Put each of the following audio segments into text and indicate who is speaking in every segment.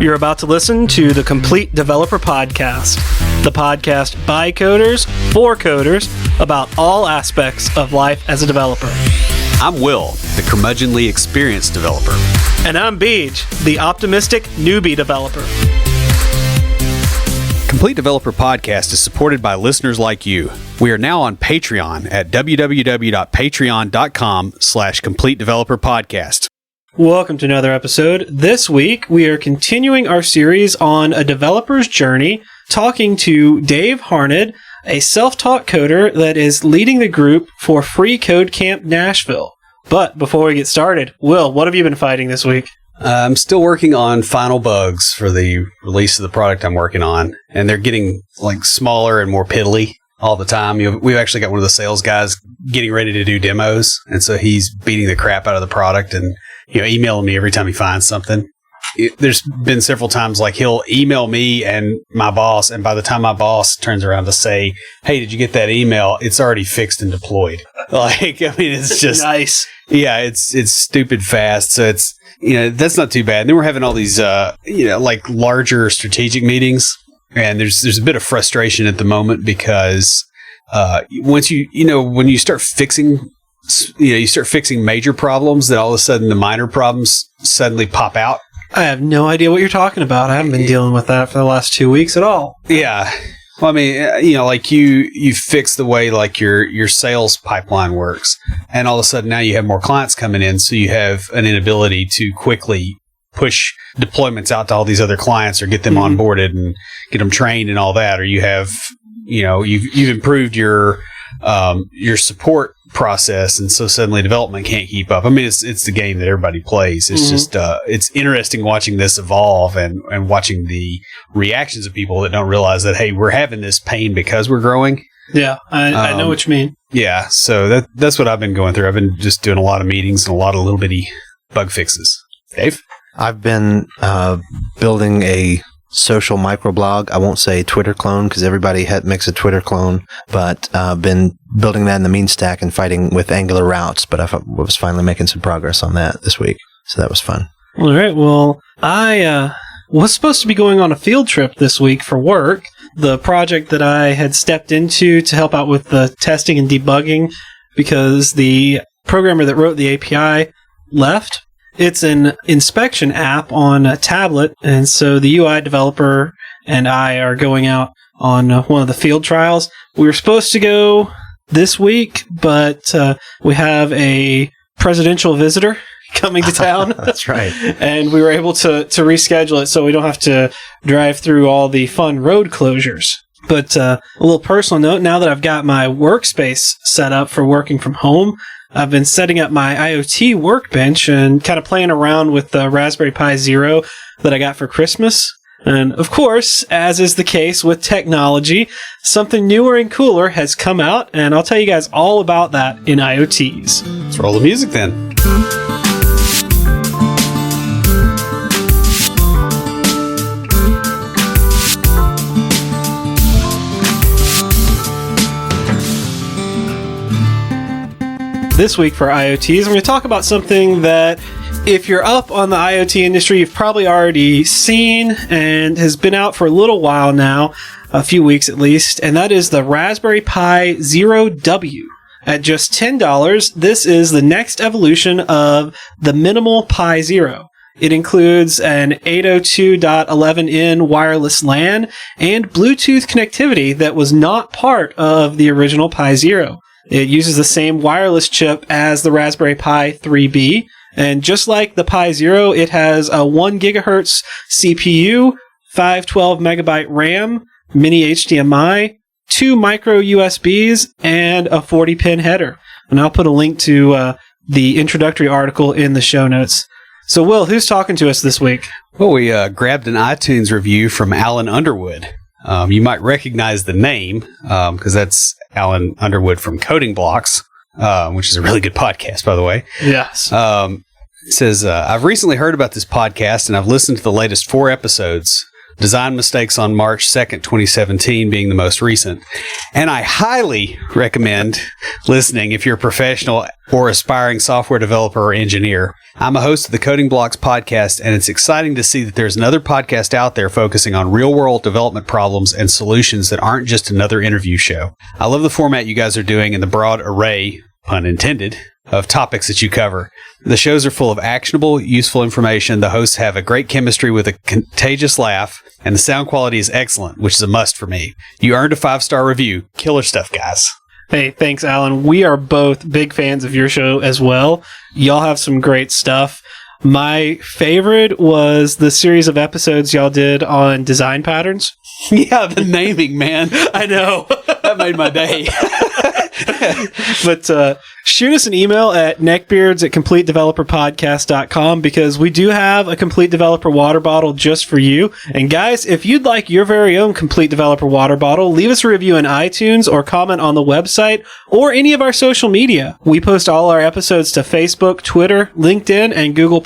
Speaker 1: You're about to listen to the Complete Developer Podcast, the podcast by coders, for coders, about all aspects of life as a developer.
Speaker 2: I'm Will, the curmudgeonly experienced developer.
Speaker 1: And I'm Beej, the optimistic newbie developer.
Speaker 2: Complete Developer Podcast is supported by listeners like you. We are now on Patreon at www.patreon.com/Complete Developer Podcast.
Speaker 1: Welcome to another episode. This week, we are continuing our series on a developer's journey, talking to Dave Harned, a self-taught coder that is leading the group for Free Code Camp Nashville. But before we get started, Will, what have you been fighting this week?
Speaker 2: I'm still working on final bugs for the release of the product I'm working on, and they're getting smaller and more piddly all the time. We've actually got one of the sales guys getting ready to do demos, and so he's beating the crap out of the product and emailing me every time he finds something. There's been several times he'll email me and my boss, and by the time my boss turns around to say, "Hey, did you get that email?" it's already fixed and deployed. It's just
Speaker 1: nice.
Speaker 2: Yeah, it's stupid fast. So it's that's not too bad. And then we're having all these larger strategic meetings, and there's a bit of frustration at the moment because once when you start fixing major problems, then all of a sudden the minor problems suddenly pop out.
Speaker 1: I have no idea what you're talking about. I haven't been dealing with that for the last 2 weeks at all.
Speaker 2: Yeah. Well, I mean, you fix the way your sales pipeline works, and all of a sudden now you have more clients coming in, so you have an inability to quickly push deployments out to all these other clients or get them onboarded and get them trained and all that, or you have you've improved your support process, and so suddenly development can't keep up. I mean, it's the game that everybody plays. It's just it's interesting watching this evolve and watching the reactions of people that don't realize that, hey, we're having this pain because we're growing.
Speaker 1: Yeah, I know what you mean.
Speaker 2: Yeah, so that's what I've been going through. I've been just doing a lot of meetings and a lot of little bitty bug fixes. Dave?
Speaker 3: I've been building a social microblog. I won't say Twitter clone because everybody makes a Twitter clone, but been building that in the mean stack and fighting with Angular routes, but I was finally making some progress on that this week, so that was fun.
Speaker 1: All right, well, I was supposed to be going on a field trip this week for work. The project that I had stepped into to help out with the testing and debugging because the programmer that wrote the API left. It's an inspection app on a tablet, and so the UI developer and I are going out on one of the field trials. We were supposed to go this week, but we have a presidential visitor coming to town.
Speaker 3: That's right.
Speaker 1: And we were able to reschedule it so we don't have to drive through all the fun road closures. But a little personal note, now that I've got my workspace set up for working from home, I've been setting up my IoT workbench and kind of playing around with the Raspberry Pi Zero that I got for Christmas. And of course, as is the case with technology, something newer and cooler has come out, and I'll tell you guys all about that in IoTs.
Speaker 2: Let's roll the music then.
Speaker 1: This week for IoTs, I'm going to talk about something that if you're up on the IoT industry, you've probably already seen and has been out for a little while now, a few weeks at least, and that is the Raspberry Pi Zero W. At just $10, this is the next evolution of the minimal Pi Zero. It includes an 802.11n wireless LAN and Bluetooth connectivity that was not part of the original Pi Zero. It uses the same wireless chip as the Raspberry Pi 3B, and just like the Pi Zero, it has a 1 gigahertz CPU, 512 megabyte RAM, mini HDMI, 2 micro USBs, and a 40-pin header. And I'll put a link to the introductory article in the show notes. So, Will, who's talking to us this week?
Speaker 2: Well, we grabbed an iTunes review from Alan Underwood. You might recognize the name because that's Alan Underwood from Coding Blocks, which is a really good podcast, by the way.
Speaker 1: Yes.
Speaker 2: It says, I've recently heard about this podcast and I've listened to the latest 4 episodes. design mistakes on March 2nd, 2017 being the most recent. And I highly recommend listening if you're a professional or aspiring software developer or engineer. I'm a host of the Coding Blocks podcast, and it's exciting to see that there's another podcast out there focusing on real-world development problems and solutions that aren't just another interview show. I love the format you guys are doing and the broad array, pun intended, of topics that you cover. The shows are full of actionable, useful information. The hosts have a great chemistry with a contagious laugh, and the sound quality is excellent, which is a must for me. You earned a 5-star review. Killer stuff, guys.
Speaker 1: Hey, thanks, Alan. We are both big fans of your show as well. Y'all have some great stuff. My favorite was the series of episodes y'all did on design patterns.
Speaker 2: Yeah, the naming, man.
Speaker 1: I know.
Speaker 2: That made my day.
Speaker 1: But shoot us an email at neckbeards@completedeveloperpodcast.com because we do have a Complete Developer water bottle just for you. And guys, if you'd like your very own Complete Developer water bottle, leave us a review in iTunes or comment on the website or any of our social media. We post all our episodes to Facebook, Twitter, LinkedIn, and Google+.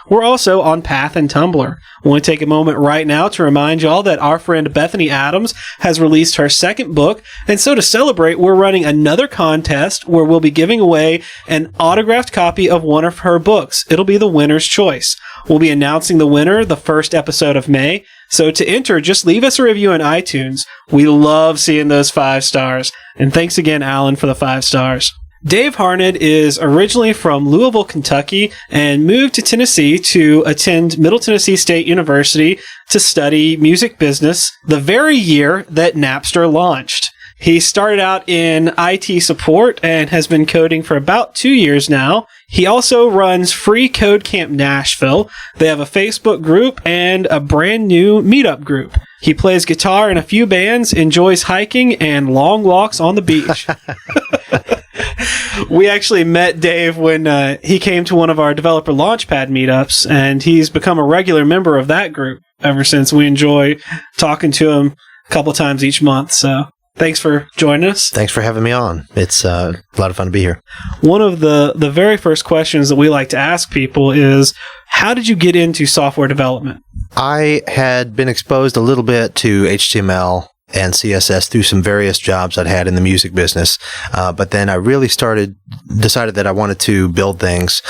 Speaker 1: We're also on Path and Tumblr. I want to take a moment right now to remind y'all that our friend Bethany Adams has released her second book, and so to celebrate, we're running another contest where we'll be giving away an autographed copy of one of her books. It'll be the winner's choice. We'll be announcing the winner the first episode of May, so to enter, just leave us a review on iTunes. We love seeing those 5 stars, and thanks again, Alan, for the 5 stars. Dave Harned is originally from Louisville, Kentucky, and moved to Tennessee to attend Middle Tennessee State University to study music business the very year that Napster launched. He started out in IT support and has been coding for about 2 years now. He also runs Free Code Camp Nashville. They have a Facebook group and a brand new meetup group. He plays guitar in a few bands, enjoys hiking, and long walks on the beach. We actually met Dave when he came to one of our developer launchpad meetups, and he's become a regular member of that group ever since. We enjoy talking to him a couple times each month. So thanks for joining us.
Speaker 3: Thanks for having me on. It's a lot of fun to be here.
Speaker 1: One of the very first questions that we like to ask people is, how did you get into software development?
Speaker 3: I had been exposed a little bit to HTML and CSS through some various jobs I'd had in the music business. But then I really decided that I wanted to build things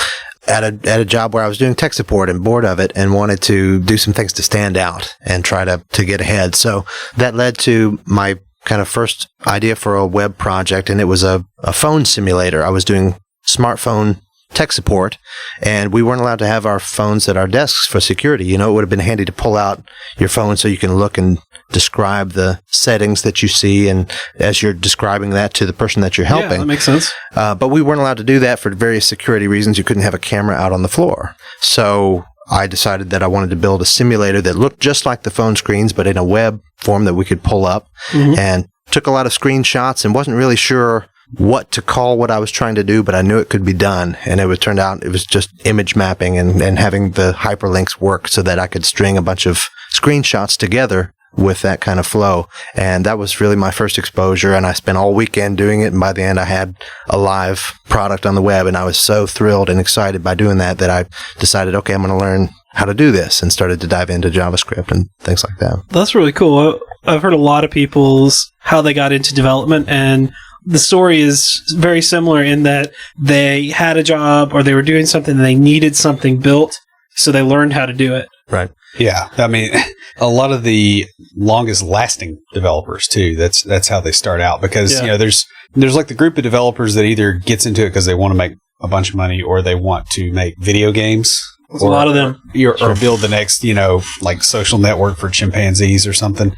Speaker 3: at a job where I was doing tech support and bored of it and wanted to do some things to stand out and try to get ahead. So that led to my kind of first idea for a web project, and it was a phone simulator. I was doing smartphone tech support, and we weren't allowed to have our phones at our desks for security. You know, it would have been handy to pull out your phone so you can look and describe the settings that you see, and as you're describing that to the person that you're helping.
Speaker 1: Yeah, that makes sense.
Speaker 3: But we weren't allowed to do that for various security reasons. You couldn't have a camera out on the floor. So I decided that I wanted to build a simulator that looked just like the phone screens, but in a web form that we could pull up, and took a lot of screenshots and wasn't really sure what to call what I was trying to do, but I knew it could be done. And it would turn out it was just image mapping and having the hyperlinks work so that I could string a bunch of screenshots together with that kind of flow. And that was really my first exposure. And I spent all weekend doing it. And by the end, I had a live product on the web. And I was so thrilled and excited by doing that I decided, okay, I'm going to learn how to do this, and started to dive into JavaScript and things like that.
Speaker 1: That's really cool. I've heard a lot of people's how they got into development, and the story is very similar in that they had a job or they were doing something and they needed something built, so they learned how to do it.
Speaker 3: Right.
Speaker 2: Yeah. I mean, a lot of the longest lasting developers too, that's how they start out, because, you know, there's like the group of developers that either gets into it because they want to make a bunch of money or they want to make video games.
Speaker 1: There's a lot of them.
Speaker 2: Or build the next, you know, like social network for chimpanzees or something.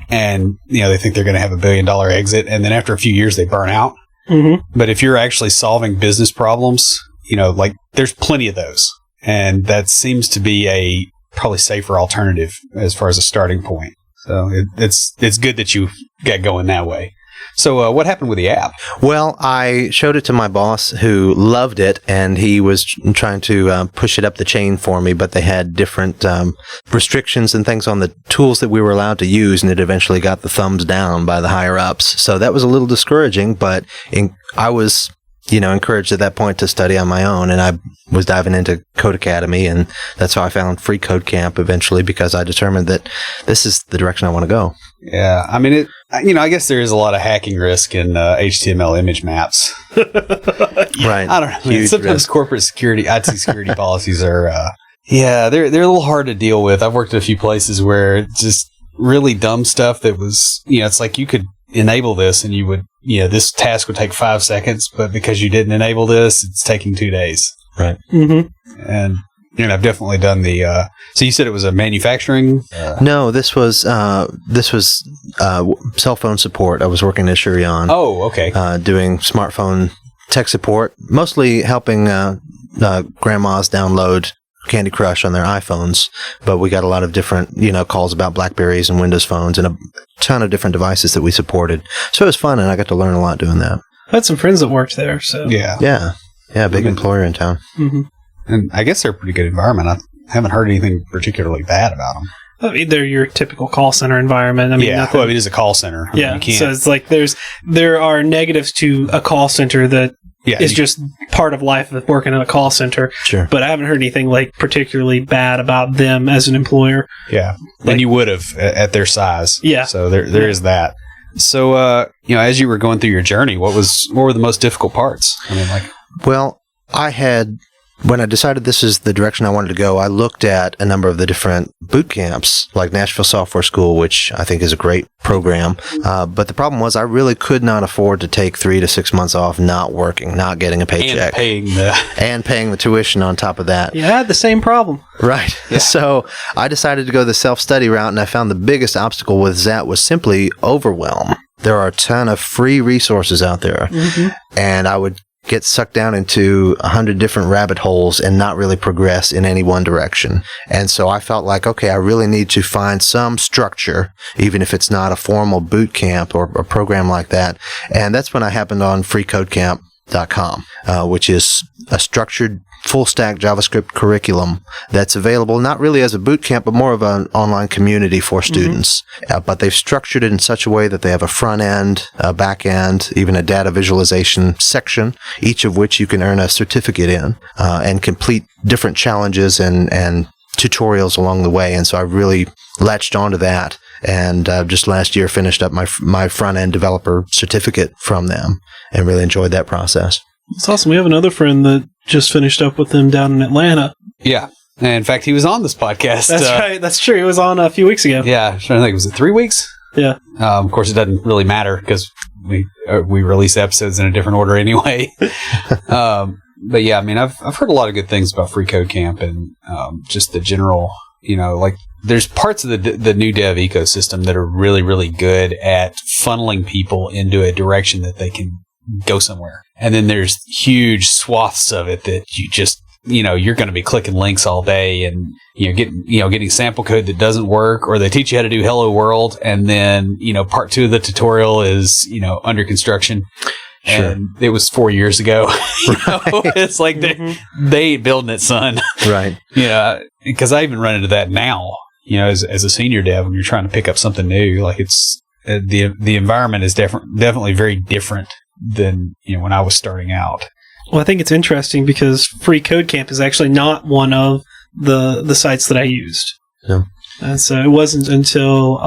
Speaker 2: And, you know, they think they're going to have $1 billion exit. And then after a few years, they burn out. Mm-hmm. But if you're actually solving business problems, you know, like there's plenty of those. And that seems to be a probably safer alternative as far as a starting point. So it's good that you got going that way. So what happened with the app?
Speaker 3: Well, I showed it to my boss, who loved it, and he was trying to push it up the chain for me, but they had different restrictions and things on the tools that we were allowed to use, and it eventually got the thumbs down by the higher-ups. So that was a little discouraging, but I was encouraged at that point to study on my own, and I was diving into Code Academy, and that's how I found Free Code Camp eventually, because I determined that this is the direction I want to go.
Speaker 2: Yeah, I mean, I guess there is a lot of hacking risk in HTML image maps.
Speaker 3: Right.
Speaker 2: I don't know. Sometimes corporate security, IT security policies are, they're a little hard to deal with. I've worked at a few places where it's just really dumb stuff that was, it's like you could enable this and you would, this task would take 5 seconds, but because you didn't enable this, it's taking 2 days.
Speaker 3: Right.
Speaker 1: Mm-hmm.
Speaker 2: And I've definitely done the. So you said it was a manufacturing.
Speaker 3: No, this was cell phone support. I was working at Shurion.
Speaker 2: Oh, okay.
Speaker 3: Doing smartphone tech support, mostly helping grandmas download Candy Crush on their iPhones. But we got a lot of different, calls about Blackberries and Windows phones, and a ton of different devices that we supported. So it was fun, and I got to learn a lot doing that.
Speaker 1: I had some friends that worked there. So
Speaker 3: yeah, big employer in town.
Speaker 1: Mm-hmm.
Speaker 2: And I guess they're a pretty good environment. I haven't heard anything particularly bad about them.
Speaker 1: I mean, they're your typical call center environment. I mean,
Speaker 2: it is a call center.
Speaker 1: Yeah, so it's like there are negatives to a call center that is just part of life of working at a call center.
Speaker 3: Sure.
Speaker 1: But I haven't heard anything like particularly bad about them as an employer.
Speaker 2: Yeah, and you would have at their size.
Speaker 1: Yeah.
Speaker 2: So there is that. So as you were going through your journey, what were the most difficult parts? I mean,
Speaker 3: well, when I decided this is the direction I wanted to go, I looked at a number of the different boot camps, like Nashville Software School, which I think is a great program. But the problem was I really could not afford to take 3 to 6 months off not working, not getting a paycheck. And paying the tuition on top of that.
Speaker 1: Yeah, I had the same problem.
Speaker 3: Right. Yeah. So I decided to go the self-study route, and I found the biggest obstacle with that was simply overwhelm. There are a ton of free resources out there, and I would get sucked down into 100 different rabbit holes and not really progress in any one direction. And so I felt like, okay, I really need to find some structure, even if it's not a formal boot camp or a program like that. And that's when I happened on freecodecamp.com, which is a structured full-stack JavaScript curriculum that's available not really as a boot camp, but more of an online community for students. But they've structured it in such a way that they have a front end, a back end, even a data visualization section, each of which you can earn a certificate in and complete different challenges and tutorials along the way. And so I really latched onto that. And just last year finished up my front end developer certificate from them and really enjoyed that process.
Speaker 1: It's awesome. We have another friend that just finished up with them down in Atlanta.
Speaker 2: Yeah. And in fact, he was on this podcast.
Speaker 1: That's right. That's true. He was on a few weeks ago.
Speaker 2: Yeah. I'm trying to think. Was it 3 weeks?
Speaker 1: Yeah.
Speaker 2: Of course, it doesn't really matter because we release episodes in a different order anyway. But yeah, I mean, I've heard a lot of good things about Free Code Camp and just the general, there's parts of the new dev ecosystem that are really, really good at funneling people into a direction that they can go somewhere. And then there's huge swaths of it that you just, you're going to be clicking links all day and, getting sample code that doesn't work, or they teach you how to do Hello World. And then, part 2 of the tutorial is, under construction.
Speaker 3: Sure.
Speaker 2: And it was 4 years ago. It's like they ain't building it, son.
Speaker 3: Right.
Speaker 2: Because I even run into that now, as a senior dev, when you're trying to pick up something new, like it's, the environment is definitely very different than when I was starting out.
Speaker 1: Well, I think it's interesting because Free Code Camp is actually not one of the sites that I used.
Speaker 3: Yeah.
Speaker 1: And so it wasn't until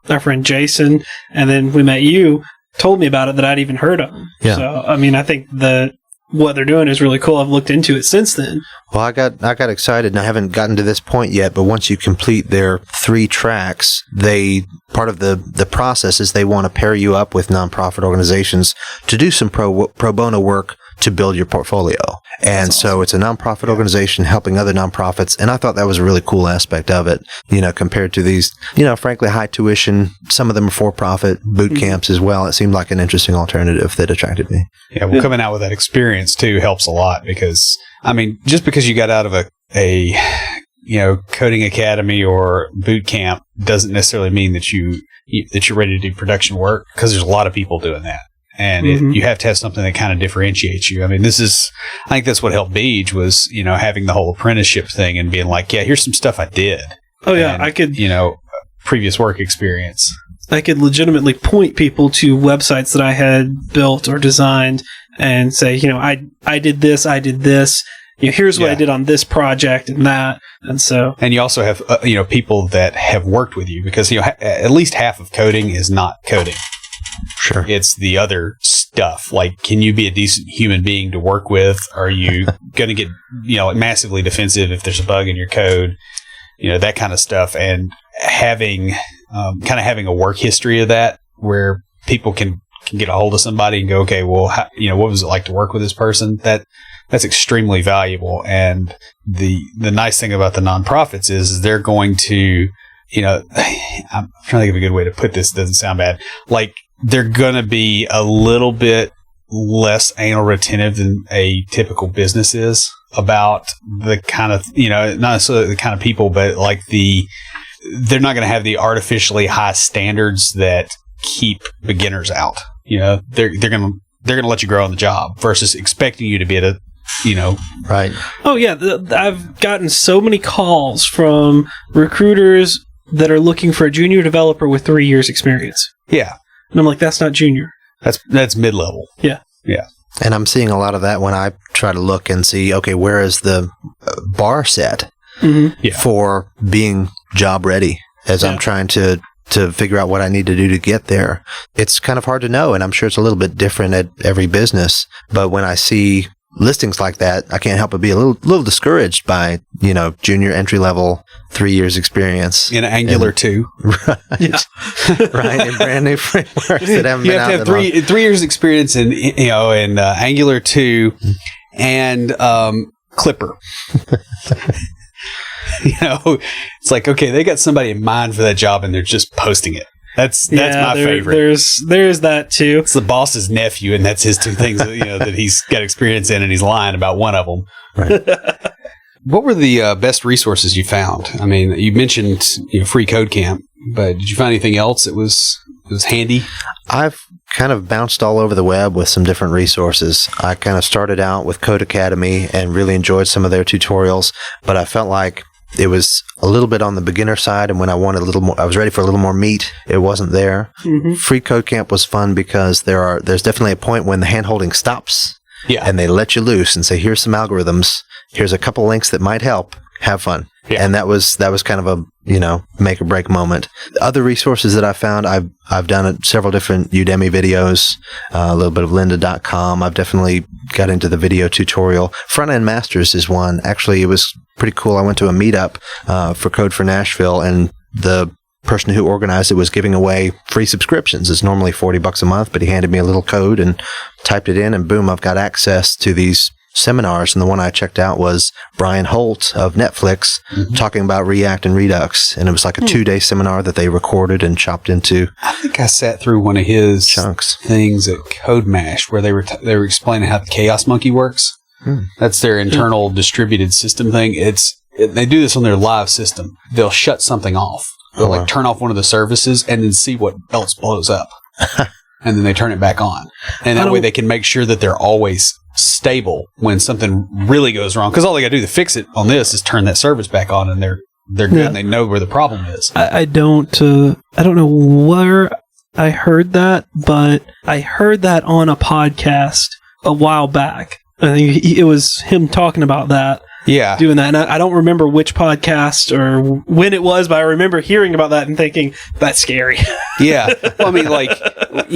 Speaker 1: our friend Jason and then we met you told me about it that I'd even heard of.
Speaker 3: Yeah.
Speaker 1: So I mean, I think that what they're doing is really cool. I've looked into it since then.
Speaker 3: Well, I got excited, and I haven't gotten to this point yet, but once you complete their 3 tracks, part of the process is they want to pair you up with nonprofit organizations to do some pro bono work to build your portfolio. And so it's a nonprofit organization helping other nonprofits, and I thought that was a really cool aspect of it, compared to these, frankly, high tuition, some of them are for-profit boot camps as well. It seemed like an interesting alternative that attracted me.
Speaker 2: Yeah, well, coming out with that experience, too, helps a lot because, I mean, just because you got out of a coding academy or boot camp doesn't necessarily mean that you're ready to do production work, because there's a lot of people doing that. And you have to have something that kind of differentiates you. I mean, I think that's what helped Beej was, having the whole apprenticeship thing and being like, yeah, here's some stuff I did.
Speaker 1: Oh, yeah,
Speaker 2: and,
Speaker 1: I could,
Speaker 2: previous work experience.
Speaker 1: I could legitimately point people to websites that I had built or designed and say, I did this. Here's what I did on this project and that. And so,
Speaker 2: and you also have, people that have worked with you, because, at least half of coding is not coding.
Speaker 3: Sure.
Speaker 2: It's the other stuff. Like, can you be a decent human being to work with? Are you going to get, massively defensive if there's a bug in your code? That kind of stuff. And having a work history of that, where people can get a hold of somebody and go, okay, well, what was it like to work with this person? That's extremely valuable. And the nice thing about the nonprofits is they're going to, I'm trying to think of a good way to put this. It doesn't sound bad. Like, they're going to be a little bit less anal retentive than a typical business is about the kind of, not necessarily the kind of people, but like they're not going to have the artificially high standards that keep beginners out. They're going to let you grow on the job versus expecting you to be at a,
Speaker 3: Right.
Speaker 1: Oh, yeah. I've gotten so many calls from recruiters that are looking for a junior developer with 3 years experience.
Speaker 2: Yeah.
Speaker 1: And I'm like, that's not junior.
Speaker 2: That's mid-level.
Speaker 1: Yeah.
Speaker 2: Yeah.
Speaker 3: And I'm seeing a lot of that when I try to look and see, okay, where is the bar set for being job ready as I'm trying to figure out what I need to do to get there. It's kind of hard to know, and I'm sure it's a little bit different at every business. But when I see listings like that, I can't help but be a little discouraged by, junior entry level, 3 years experience.
Speaker 2: In Angular 2.
Speaker 3: Right. Right. In brand new frameworks that haven't
Speaker 2: you
Speaker 3: been
Speaker 2: have
Speaker 3: out
Speaker 2: to have 3 years experience in Angular 2 and Clipper. It's like, okay, they got somebody in mind for that job and they're just posting it. That's my favorite.
Speaker 1: There's that too.
Speaker 2: It's the boss's nephew, and that's his 2 things that he's got experience in, and he's lying about one of them.
Speaker 3: Right.
Speaker 2: What were the best resources you found? I mean, you mentioned Free Code Camp, but did you find anything else that was handy?
Speaker 3: I've kind of bounced all over the web with some different resources. I kind of started out with Code Academy and really enjoyed some of their tutorials, but I felt like it was a little bit on the beginner side, and when I wanted a little more, I was ready for a little more meat. It wasn't there. Mm-hmm. Free Code Camp was fun because there's definitely a point when the hand-holding stops, and they let you loose and say, "Here's some algorithms. Here's a couple links that might help. Have fun." Yeah. And that was kind of a make or break moment. Other resources that I found, I've done several different Udemy videos, a little bit of lynda.com. I've definitely got into the video tutorial. Front End Masters is one. Actually, it was pretty cool. I went to a meetup for Code for Nashville, and the person who organized it was giving away free subscriptions. It's normally $40 a month, but he handed me a little code and typed it in, and boom, I've got access to these seminars. And the one I checked out was Brian Holt of Netflix talking about React and Redux, and it was like a 2-day seminar that they recorded and chopped into.
Speaker 2: I think I sat through one of his
Speaker 3: chunks
Speaker 2: things at Code Mash where they were explaining how the Chaos Monkey works. That's their internal distributed system thing. They do this on their live system. They'll shut something off. They'll turn off one of the services and then see what else blows up. And then they turn it back on. And that way they can make sure that they're always stable when something really goes wrong. Because all they got to do to fix it on this is turn that service back on, and they're good and they know where the problem is.
Speaker 1: I don't know where I heard that, but I heard that on a podcast a while back. I think it was him talking about that.
Speaker 2: Yeah.
Speaker 1: Doing that. And I don't remember which podcast or when it was, but I remember hearing about that and thinking, that's scary.
Speaker 2: Yeah. Well, I mean,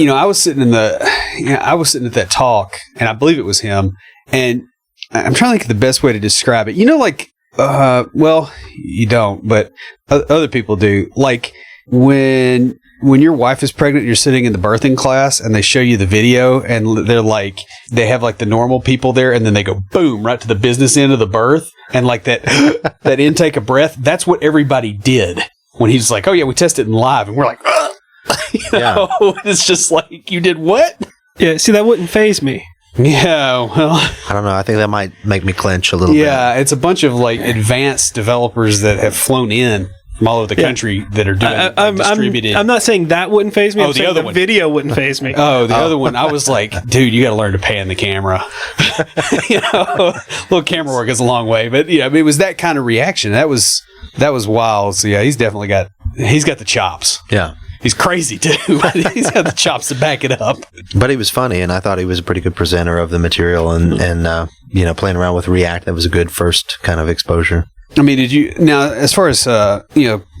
Speaker 2: I was sitting at that talk, and I believe it was him, and I'm trying to think of the best way to describe it. Well, you don't, but other people do. Like, when your wife is pregnant, you're sitting in the birthing class and they show you the video, and they have like the normal people there, and then they go boom right to the business end of the birth, and like that intake of breath. That's what everybody did when he's like, "Oh yeah, we tested it in live," and we're like, it's just like, you did what?
Speaker 1: Yeah, see, that wouldn't faze me.
Speaker 2: Yeah, well,
Speaker 3: I don't know. I think that might make me clench a little bit.
Speaker 2: Yeah, it's a bunch of like advanced developers that have flown in from all over the country that are doing distributed.
Speaker 1: I'm not saying that wouldn't faze me.
Speaker 2: Oh, the other one.
Speaker 1: Video wouldn't faze me.
Speaker 2: Oh, the other one. I was like, dude, you got to learn to pan the camera. Little camera work is a long way, but it was that kind of reaction. That was wild. So yeah, he's got the chops.
Speaker 3: Yeah.
Speaker 2: He's crazy too. He's got the chops to back it up.
Speaker 3: But he was funny, and I thought he was a pretty good presenter of the material, and playing around with React, that was a good first kind of exposure.
Speaker 2: I mean, now, as far as,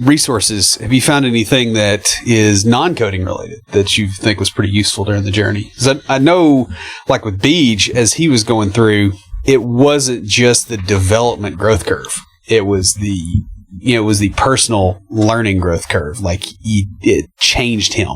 Speaker 2: resources, have you found anything that is non-coding related that you think was pretty useful during the journey? Because I know, like with Beej, as he was going through, it wasn't just the development growth curve. It was the personal learning growth curve. Like, it changed him.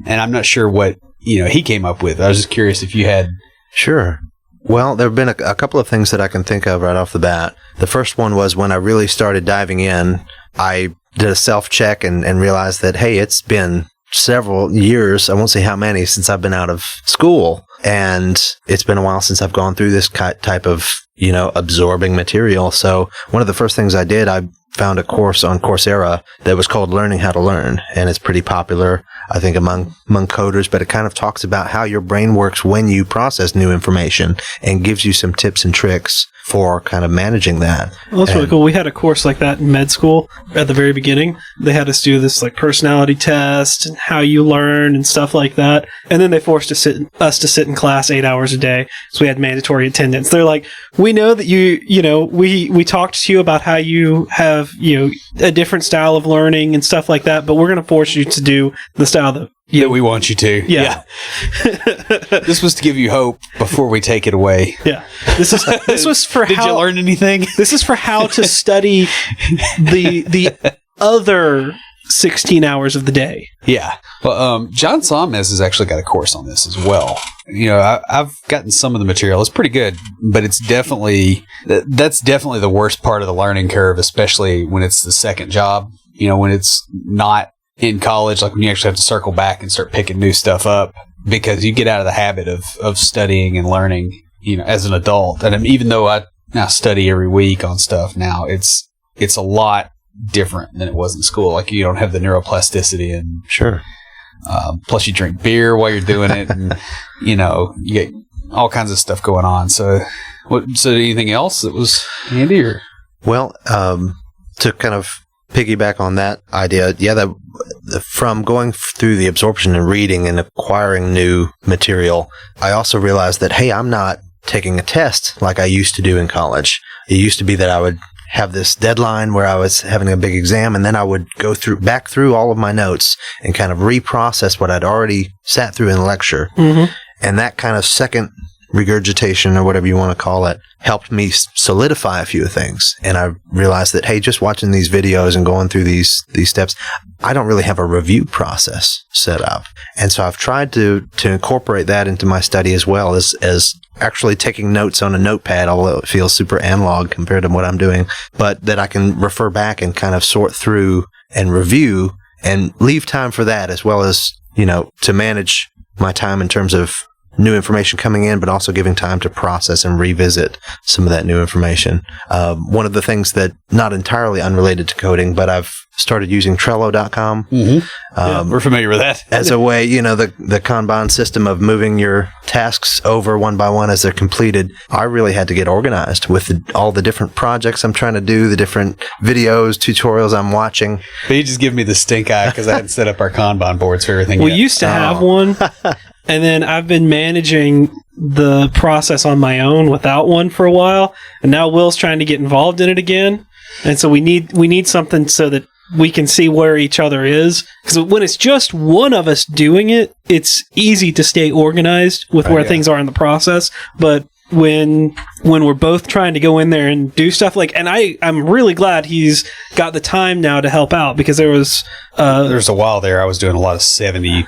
Speaker 2: And I'm not sure what, he came up with. I was just curious if you had...
Speaker 3: Sure. Well, there have been a couple of things that I can think of right off the bat. The first one was when I really started diving in, I did a self-check and realized that, hey, it's been several years, I won't say how many, since I've been out of school. And it's been a while since I've gone through this type of, absorbing material. So one of the first things I did, I found a course on Coursera that was called Learning How to Learn. And it's pretty popular, I think, among coders, but it kind of talks about how your brain works when you process new information and gives you some tips and tricks for kind of managing that.
Speaker 1: Well, that's really cool. We had a course like that in med school at the very beginning. They had us do this like personality test and how you learn and stuff like that. And then they forced us to sit in class 8 hours a day. So we had mandatory attendance. They're like, we know that we talked to you about how you have, a different style of learning and stuff like that, but we're going to force you to do the style that
Speaker 2: we want you to.
Speaker 1: Yeah.
Speaker 2: This was to give you hope before we take it away.
Speaker 1: Yeah. This was for
Speaker 2: Did you learn anything?
Speaker 1: This is for how to study the other 16 hours of the day.
Speaker 2: Yeah. Well, John Somnes has actually got a course on this as well. I've gotten some of the material. It's pretty good, but that's definitely the worst part of the learning curve, especially when it's the second job. When it's not in college, like when you actually have to circle back and start picking new stuff up, because you get out of the habit of studying and learning, as an adult. And even though I now study every week on stuff now, it's a lot different than it was in school. Like, you don't have the neuroplasticity, and
Speaker 3: sure.
Speaker 2: Plus you drink beer while you're doing it, and you get all kinds of stuff going on. So anything else that was handy? Or
Speaker 3: well, to kind of piggyback on that idea, from going through the absorption and reading and acquiring new material, I also realized that, hey, I'm not taking a test like I used to do in college. It used to be that I would have this deadline where I was having a big exam, and then I would go back through all of my notes and kind of reprocess what I'd already sat through in the lecture. Mm-hmm. And that kind of second regurgitation, or whatever you want to call it, helped me solidify a few things. And I realized that, hey, just watching these videos and going through these steps, I don't really have a review process set up. And so I've tried to incorporate that into my study as well as actually taking notes on a notepad, although it feels super analog compared to what I'm doing, but that I can refer back and kind of sort through and review and leave time for that, as well as, to manage my time in terms of new information coming in, but also giving time to process and revisit some of that new information. One of the things that, not entirely unrelated to coding, but I've started using Trello.com.
Speaker 2: Mm-hmm. We're familiar with that.
Speaker 3: As a way, the Kanban system of moving your tasks over one by one as they're completed. I really had to get organized with all the different projects I'm trying to do, the different videos, tutorials I'm watching.
Speaker 2: But you just give me the stink eye because I hadn't set up our Kanban boards for everything
Speaker 1: We
Speaker 2: yet.
Speaker 1: used to have one. And then I've been managing the process on my own without one for a while. And now Will's trying to get involved in it again. And so we need something so that we can see where each other is. Because when it's just one of us doing it, it's easy to stay organized with where things are in the process. But when we're both trying to go in there and do stuff and I'm really glad he's got the time now to help out, because there was
Speaker 2: a while there I was doing a lot of 70+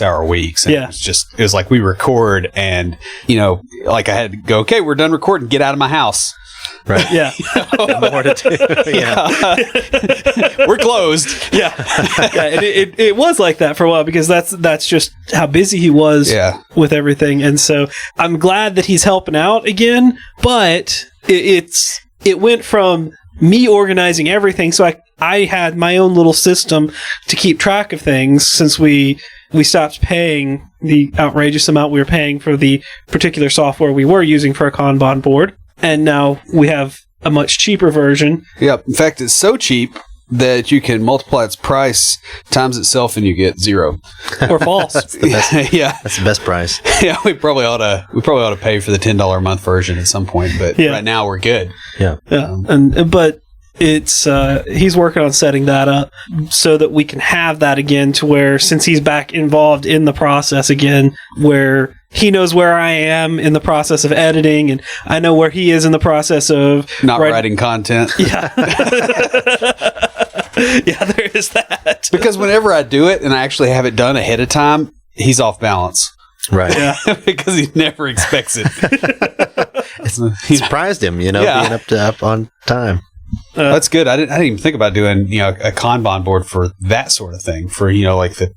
Speaker 2: hour weeks, and it was like we record, and I had to go, okay, we're done recording, get out of my house.
Speaker 3: Right.
Speaker 1: Yeah.
Speaker 3: More to do.
Speaker 2: Yeah. We're closed.
Speaker 1: Yeah. And it was like that for a while, because that's just how busy he was with everything. And so I'm glad that he's helping out again, but it went from me organizing everything. So I had my own little system to keep track of things, since we stopped paying the outrageous amount we were paying for the particular software we were using for a Kanban board. And now we have a much cheaper version.
Speaker 2: Yep. In fact, it's so cheap that you can multiply its price times itself and you get 0.
Speaker 1: Or false.
Speaker 3: That's the best.
Speaker 2: Yeah.
Speaker 3: That's the best price.
Speaker 2: Yeah, we probably ought to pay for the $10 a month version at some point, but right now we're good.
Speaker 3: Yeah.
Speaker 1: Yeah. But it's he's working on setting that up so that we can have that again, to where, since he's back involved in the process again, where he knows where I am in the process of editing, and I know where he is in the process of
Speaker 2: not writing content.
Speaker 1: Yeah. Yeah, there is that.
Speaker 2: Because whenever I do it and I actually have it done ahead of time, he's off balance.
Speaker 3: Right.
Speaker 1: Yeah.
Speaker 2: Because he never expects it.
Speaker 3: He surprised him, being up on time.
Speaker 2: That's good. I didn't even think about doing, a Kanban board for that sort of thing, for, like the,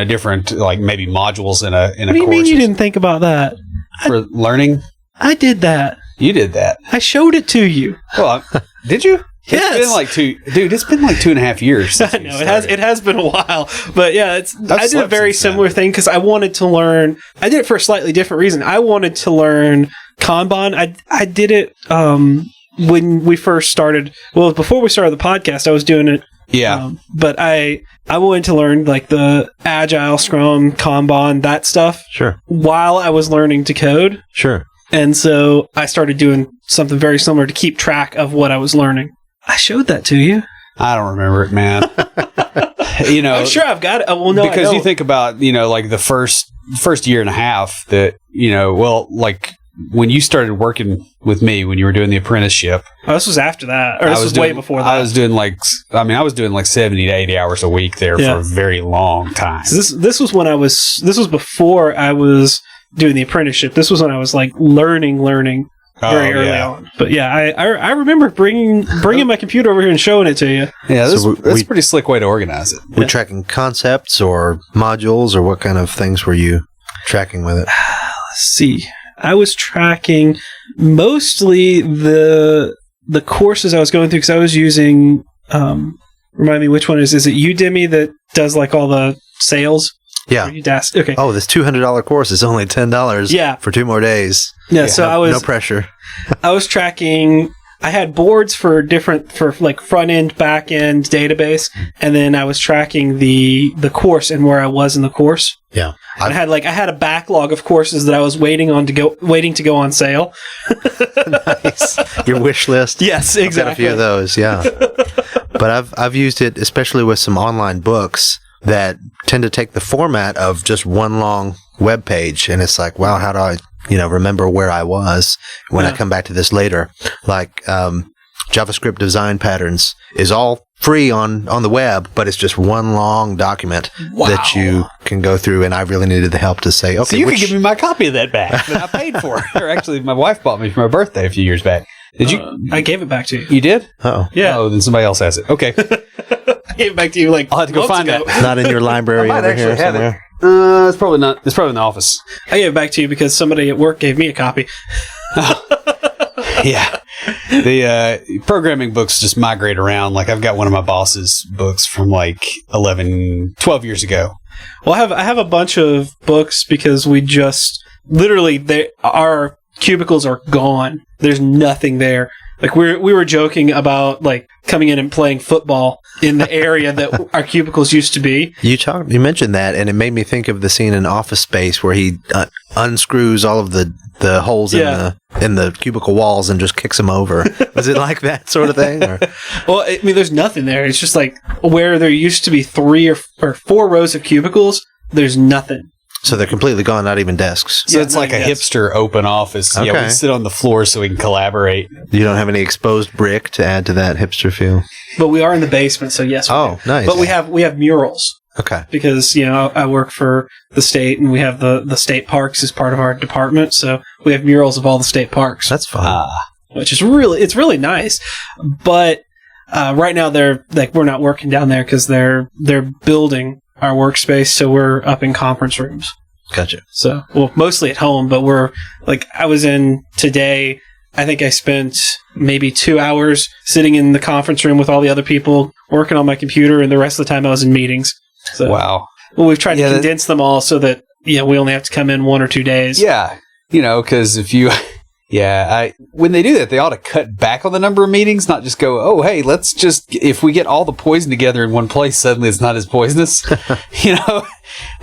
Speaker 2: different, like maybe modules in a course.
Speaker 1: What do you mean you didn't think about that?
Speaker 2: For learning?
Speaker 1: I did that.
Speaker 2: You did that.
Speaker 1: I showed it to you.
Speaker 2: Well, did you?
Speaker 1: Yes.
Speaker 2: It's been like 2.5 years.
Speaker 1: I know it has been a while, but yeah, I did a very similar thing because I wanted to learn. I did it for a slightly different reason. I wanted to learn Kanban. I did it when we first started. Well, before we started the podcast, I was doing it.
Speaker 2: Yeah.
Speaker 1: But I wanted to learn like the Agile, Scrum, Kanban, that stuff.
Speaker 3: Sure.
Speaker 1: While I was learning to code.
Speaker 3: Sure.
Speaker 1: And so I started doing something very similar to keep track of what I was learning. I showed that to you.
Speaker 2: I don't remember it, man.
Speaker 1: I'm sure I've got it. Well, no,
Speaker 2: because you think about, like the first year and a half that, like when you started working with me, when you were doing the apprenticeship.
Speaker 1: Oh, this was after that, or this was way before that.
Speaker 2: I was doing like 70 to 80 hours a week there for a very long time.
Speaker 1: So this was before I was doing the apprenticeship. This was when I was like learning very early on. But yeah, I remember bringing my computer over here and showing it to you.
Speaker 2: Yeah, that's a pretty slick way to organize it.
Speaker 3: Were you tracking concepts or modules, or what kind of things were you tracking with it?
Speaker 1: Let's see. I was tracking mostly the courses I was going through, because I was using, remind me which one is it Udemy that does like all the sales?
Speaker 3: Yeah.
Speaker 1: Okay.
Speaker 3: Oh, this $200 course is only $10 for 2 more days.
Speaker 1: Yeah, so I was...
Speaker 3: No pressure.
Speaker 1: I was tracking... I had boards for like front end, back end database, and then I was tracking the course and where I was in the course.
Speaker 3: Yeah.
Speaker 1: I had a backlog of courses that I was waiting to go on sale.
Speaker 3: Nice. Your wish list.
Speaker 1: Yes, exactly.
Speaker 3: I've got a few of those, yeah. But I've used it especially with some online books that tend to take the format of just one long web page, and it's like, wow, how do I remember where I was when I come back to this later? Like JavaScript design patterns is all free on the web, but it's just one long document that you can go through, and I really needed the help to say, okay,
Speaker 2: so you can give me my copy of that back that I paid for. Or actually, my wife bought me for my birthday a few years back. Did you?
Speaker 1: I gave it back to you.
Speaker 2: You did?
Speaker 3: Oh.
Speaker 1: Yeah.
Speaker 2: Oh, then somebody else has it. Okay.
Speaker 1: I gave it back to you like
Speaker 2: I'll have to go find that.
Speaker 3: Not in your library over here somewhere.
Speaker 2: It's probably not. It's probably in the office.
Speaker 1: I gave it back to you because somebody at work gave me a copy.
Speaker 2: Yeah. The programming books just migrate around. Like I've got one of my boss's books from like 12 years ago.
Speaker 1: Well, I have a bunch of books because we just literally our cubicles are gone. There's nothing there. Like we were joking about like coming in and playing football in the area that our cubicles used to be.
Speaker 3: You mentioned that, and it made me think of the scene in Office Space where he unscrews all of the holes in the cubicle walls and just kicks them over. Was it like that sort of thing? Or?
Speaker 1: Well, I mean, there's nothing there. It's just like where there used to be 3 or 4 rows of cubicles. There's nothing.
Speaker 3: So they're completely gone, not even desks.
Speaker 2: So it's like a hipster open office.
Speaker 3: Okay.
Speaker 2: Yeah, we sit on the floor so we can collaborate.
Speaker 3: You don't have any exposed brick to add to that hipster feel?
Speaker 1: But we are in the basement, so yes.
Speaker 3: Oh, nice.
Speaker 1: But we have murals.
Speaker 3: Okay.
Speaker 1: Because, I work for the state, and we have the state parks as part of our department, so we have murals of all the state parks.
Speaker 3: That's fun.
Speaker 1: Which is really nice. But right now we're not working down there because they're building our workspace, so we're up in conference rooms.
Speaker 3: Gotcha.
Speaker 1: So, well, mostly at home, but we're like, I was in today, I think I spent maybe 2 hours sitting in the conference room with all the other people working on my computer, and the rest of the time I was in meetings. So,
Speaker 2: wow.
Speaker 1: Well, we've tried to condense them all so that, we only have to come in 1 or 2 days.
Speaker 2: Yeah. Because if you Yeah, when they do that, they ought to cut back on the number of meetings, not just go, oh, hey, let's just, if we get all the poison together in one place, suddenly it's not as poisonous.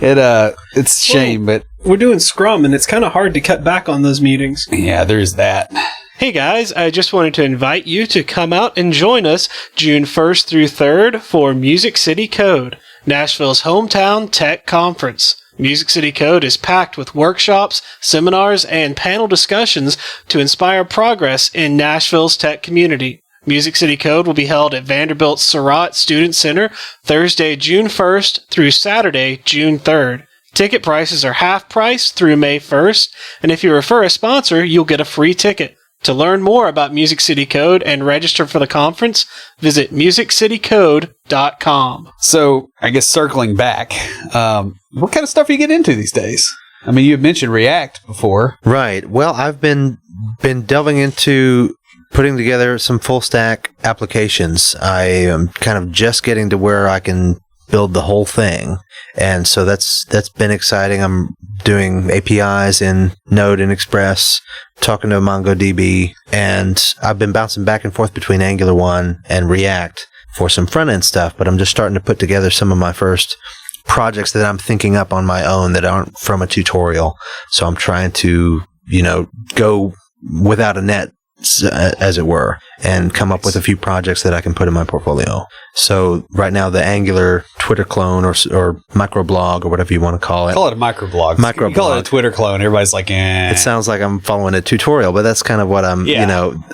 Speaker 2: It's a shame, but
Speaker 1: we're doing Scrum, and it's kind of hard to cut back on those meetings.
Speaker 2: Yeah, there's that.
Speaker 1: Hey guys, I just wanted to invite you to come out and join us June 1st through 3rd for Music City Code, Nashville's hometown tech conference. Music City Code is packed with workshops, seminars, and panel discussions to inspire progress in Nashville's tech community. Music City Code will be held at Vanderbilt's Surratt Student Center Thursday, June 1st through Saturday, June 3rd. Ticket prices are half price through May 1st, and if you refer a sponsor, you'll get a free ticket. To learn more about Music City Code and register for the conference, visit musiccitycode.com.
Speaker 2: So, I guess circling back, what kind of stuff are you getting into these days? I mean, you had mentioned React before.
Speaker 3: Right. Well, I've been delving into putting together some full stack applications. I am kind of just getting to where I can build the whole thing. And so that's been exciting. I'm doing APIs in Node and Express, talking to MongoDB, and I've been bouncing back and forth between Angular 1 and React for some front-end stuff, but I'm just starting to put together some of my first projects that I'm thinking up on my own that aren't from a tutorial. So I'm trying to, go without a net, as it were, and come up with a few projects that I can put in my portfolio. So right now, the Angular Twitter clone or microblog or whatever you want to call it.
Speaker 2: Call it a microblog. You call it a Twitter clone. Everybody's like, eh.
Speaker 3: It sounds like I'm following a tutorial, but that's kind of what I'm,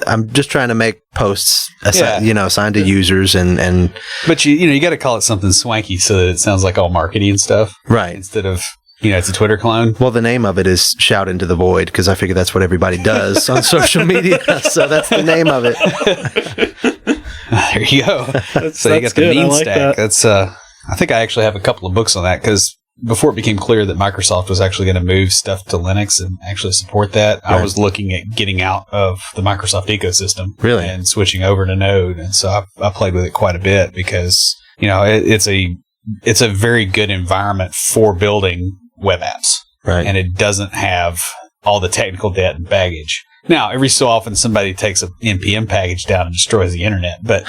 Speaker 3: I'm just trying to make posts, assigned to users and.
Speaker 2: But you got to call it something swanky so that it sounds like all marketing and stuff.
Speaker 3: Right.
Speaker 2: Instead of, it's a Twitter clone.
Speaker 3: Well, the name of it is Shout Into the Void, because I figure that's what everybody does on social media. So that's the name of it.
Speaker 2: There you go. So you got the meme stack. That's I think I actually have a couple of books on that, because before it became clear that Microsoft was actually going to move stuff to Linux and actually support that, right. I was looking at getting out of the Microsoft ecosystem.
Speaker 3: Really?
Speaker 2: And switching over to Node. And so I played with it quite a bit because, it's a very good environment for building web apps.
Speaker 3: Right.
Speaker 2: And it doesn't have all the technical debt and baggage. Now, every so often somebody takes an NPM package down and destroys the internet, but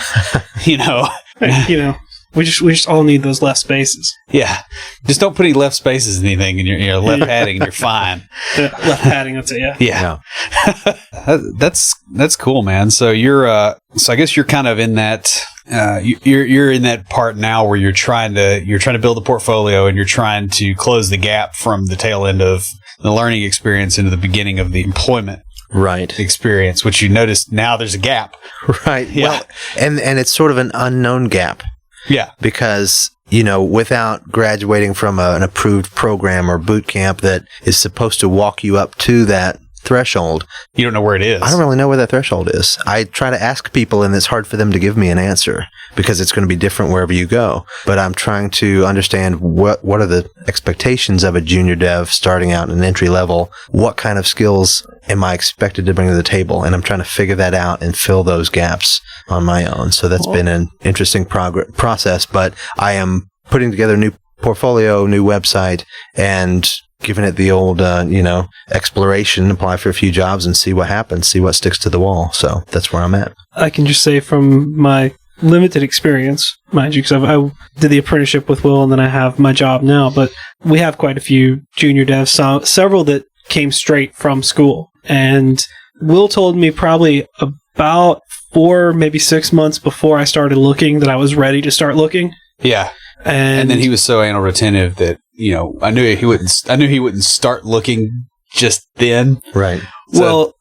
Speaker 1: we just all need those left spaces.
Speaker 2: Yeah. Just don't put any left spaces in anything, and you're left padding and you're fine.
Speaker 1: Left padding, that's it, yeah.
Speaker 2: Yeah. That's cool, man. So so I guess you're kind of in that you're in that part now where you're trying to build a portfolio, and you're trying to close the gap from the tail end of the learning experience into the beginning of the employment experience, which you notice now there's a gap.
Speaker 3: Right.
Speaker 2: Yeah.
Speaker 3: Well, and it's sort of an unknown gap.
Speaker 2: Yeah.
Speaker 3: Because, without graduating from an approved program or boot camp that is supposed to walk you up to that threshold.
Speaker 2: You don't know where it is.
Speaker 3: I don't really know where that threshold is. I try to ask people, and it's hard for them to give me an answer because it's going to be different wherever you go. But I'm trying to understand what are the expectations of a junior dev starting out in an entry level. What kind of skills am I expected to bring to the table? And I'm trying to figure that out and fill those gaps on my own. So that's been an interesting process. But I am putting together a new portfolio, new website, and giving it the old, exploration, apply for a few jobs and see what happens, see what sticks to the wall. So that's where I'm at.
Speaker 1: I can just say from my limited experience, mind you, because I did the apprenticeship with Will and then I have my job now, but we have quite a few junior devs, several that came straight from school. And Will told me probably about 4, maybe 6 months before I started looking that I was ready to start looking.
Speaker 2: Yeah. And then he was so anal retentive that, I knew he wouldn't start looking just then.
Speaker 3: Right.
Speaker 1: So,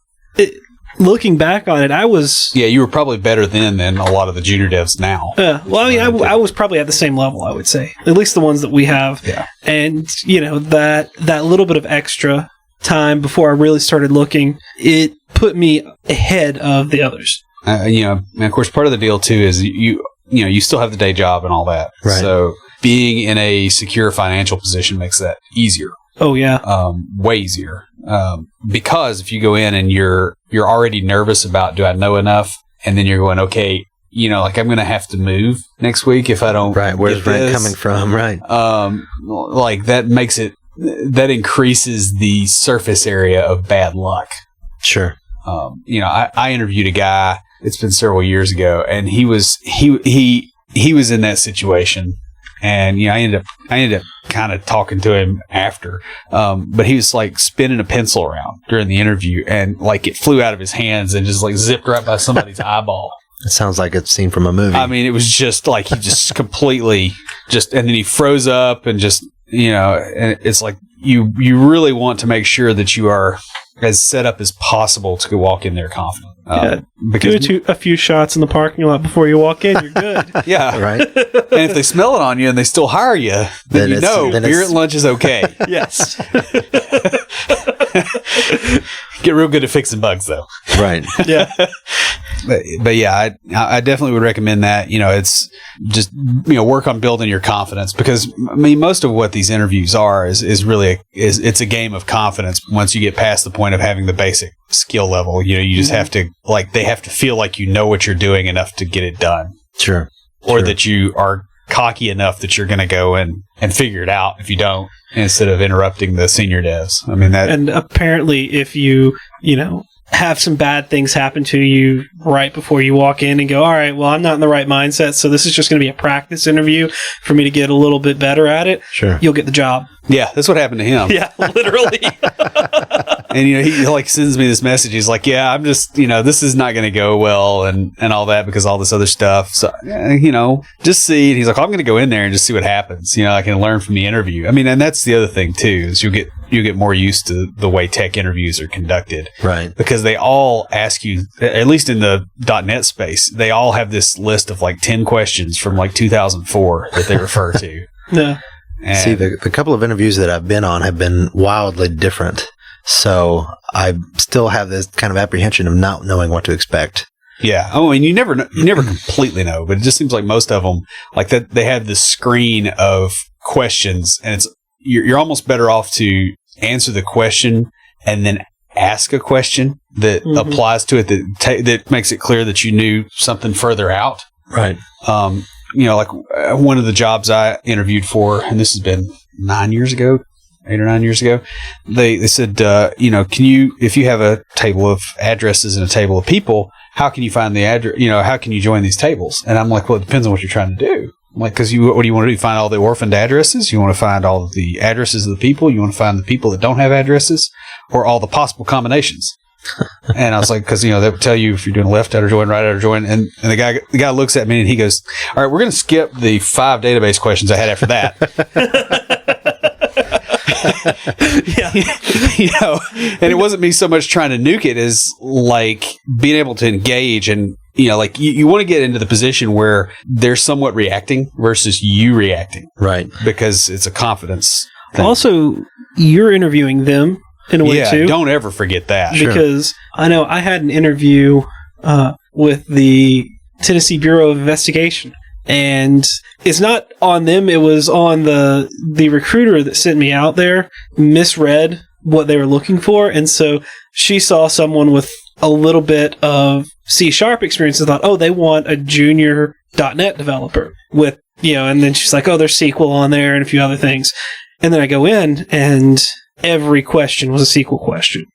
Speaker 1: looking back on it, I was...
Speaker 2: Yeah, you were probably better then than a lot of the junior devs now.
Speaker 1: I was probably at the same level, I would say. At least the ones that we have.
Speaker 2: Yeah.
Speaker 1: And, that little bit of extra time before I really started looking, it put me ahead of the others.
Speaker 2: And of course, part of the deal, too, is you still have the day job and all that.
Speaker 3: Right.
Speaker 2: So being in a secure financial position makes that easier.
Speaker 1: Oh, yeah.
Speaker 2: Way easier. Because if you go in and you're already nervous about, do I know enough? And then you're going, okay, I'm going to have to move next week if I don't.
Speaker 3: Right. Where's rent coming from? Right.
Speaker 2: That increases the surface area of bad luck.
Speaker 3: Sure.
Speaker 2: I interviewed a guy. It's been several years ago, and he was in that situation. And I ended up kind of talking to him after, but he was like spinning a pencil around during the interview, and like it flew out of his hands and just like zipped right by somebody's eyeball.
Speaker 3: It sounds like it's seen from a movie.
Speaker 2: I mean, it was just like he just completely and then he froze up and just and it's like you really want to make sure that you are as set up as possible to walk in there confident. Because
Speaker 1: do a few shots in the parking lot before you walk in, you're good.
Speaker 2: Yeah.
Speaker 3: Right.
Speaker 2: And if they smell it on you and they still hire you, then beer at lunch is okay.
Speaker 1: Yes.
Speaker 2: Get real good at fixing bugs, though.
Speaker 3: Right.
Speaker 1: Yeah.
Speaker 2: But yeah, I definitely would recommend that. It's just, work on building your confidence, because I mean, most of what these interviews are is really it's a game of confidence. Once you get past the point of having the basic skill level, you just have to, they have to feel like you know what you're doing enough to get it done.
Speaker 3: Sure.
Speaker 2: Or that you are cocky enough that you're going to go and figure it out if you don't, instead of interrupting the senior devs. I mean, that.
Speaker 1: And apparently, if you have some bad things happen to you right before you walk in and go, all right, well, I'm not in the right mindset, so this is just going to be a practice interview for me to get a little bit better at it.
Speaker 3: Sure.
Speaker 1: You'll get the job.
Speaker 2: Yeah, that's what happened to him.
Speaker 1: Yeah, literally.
Speaker 2: And, he sends me this message. He's like, yeah, I'm just, this is not going to go well and all that because all this other stuff. So, just see. And he's like, I'm going to go in there and just see what happens. I can learn from the interview. I mean, and that's the other thing, too, is you get more used to the way tech interviews are conducted.
Speaker 3: Right.
Speaker 2: Because they all ask you, at least in the .NET space, they all have this list of 10 questions from 2004 that they refer to.
Speaker 1: Yeah.
Speaker 2: And
Speaker 3: see, the couple of interviews that I've been on have been wildly different. So I still have this kind of apprehension of not knowing what to expect.
Speaker 2: Yeah. I mean, you never completely know, but it just seems like most of them, that they have this screen of questions, and you're almost better off to answer the question and then ask a question that applies to it, that makes it clear that you knew something further out.
Speaker 3: Right.
Speaker 2: One of the jobs I interviewed for, and this has been 8 or 9 years ago, they said, can you, if you have a table of addresses and a table of people, how can you find the address? How can you join these tables? And I'm like, well, it depends on what you're trying to do. I'm like, because what do you want to do? Find all the orphaned addresses? You want to find all of the addresses of the people? You want to find the people that don't have addresses, or all the possible combinations? And I was like, because that would tell you if you're doing left outer join, right outer join. And the guy looks at me and he goes, all right, we're going to skip the 5 database questions I had after that.
Speaker 1: Yeah.
Speaker 2: And it wasn't me so much trying to nuke it as being able to engage, and you want to get into the position where they're somewhat reacting versus you reacting,
Speaker 3: right?
Speaker 2: Because it's a confidence thing.
Speaker 1: Also, you're interviewing them in a way too.
Speaker 2: Don't ever forget that,
Speaker 1: because I know I had an interview with the Tennessee Bureau of Investigation. And it's not on them. It was on the recruiter that sent me out there misread what they were looking for. And so she saw someone with a little bit of C# experience and thought, oh, they want a junior .NET developer with, and then she's like, oh, there's SQL on there and a few other things. And then I go in and every question was a SQL question,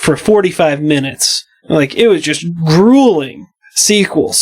Speaker 1: for 45 minutes. It was just grueling. SQL,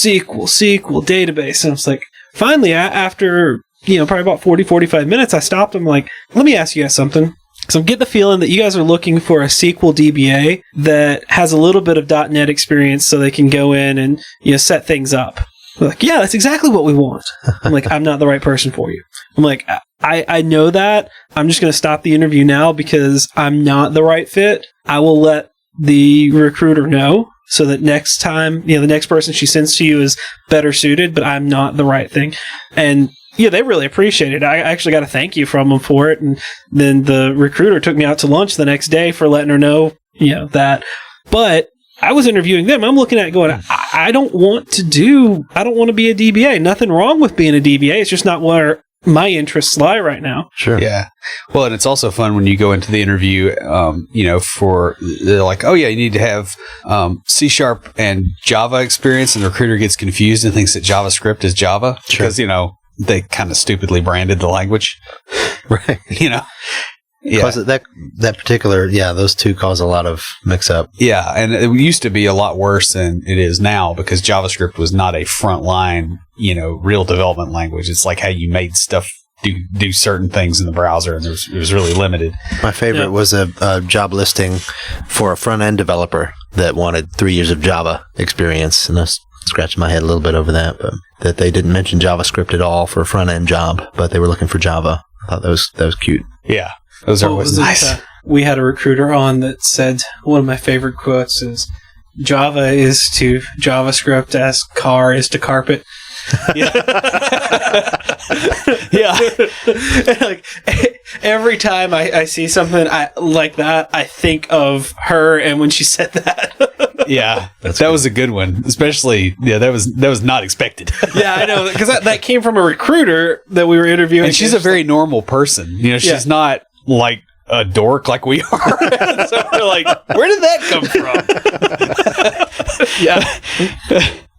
Speaker 1: database. And I was like, finally, after, probably about 45 minutes, I stopped. I'm like, let me ask you guys something. So I'm getting the feeling that you guys are looking for a SQL DBA that has a little bit of .NET experience so they can go in and, set things up. They're like, yeah, that's exactly what we want. I'm like, I'm not the right person for you. I'm like, I know that. I'm just going to stop the interview now because I'm not the right fit. I will let the recruiter know, so that next time, the next person she sends to you is better suited, but I'm not the right thing. And they really appreciate it. I actually got a thank you from them for it. And then the recruiter took me out to lunch the next day for letting her know, that. But I was interviewing them. I'm looking at it going, I don't want to be a DBA. Nothing wrong with being a DBA. It's just not where my interests lie right now.
Speaker 3: Sure.
Speaker 2: Yeah. Well, and it's also fun when you go into the interview, they're like, oh yeah, you need to have C# and Java experience, and the recruiter gets confused and thinks that JavaScript is Java. Sure. Because, they kind of stupidly branded the language.
Speaker 3: Right. Because that particular, those two cause a lot of mix-up.
Speaker 2: Yeah, and it used to be a lot worse than it is now because JavaScript was not a frontline, real development language. It's like how you made stuff do certain things in the browser, and it was really limited.
Speaker 3: My favorite was a job listing for a front-end developer that wanted 3 years of Java experience, and I was scratching my head a little bit over that, but that they didn't mention JavaScript at all for a front-end job, but they were looking for Java. I thought that was cute.
Speaker 2: Yeah. Those are always nice.
Speaker 1: We had a recruiter on that said one of my favorite quotes is Java is to JavaScript as car is to carpet.
Speaker 2: Yeah. Yeah.
Speaker 1: Like every time I see something like that, I think of her and when she said that.
Speaker 2: Yeah. That was a good one. Especially, that was not expected.
Speaker 1: Yeah, I know. Because that came from a recruiter that we were interviewing.
Speaker 2: And she's a very normal person. She's not like a dork like we are. So we're like, where did that come from? Yeah.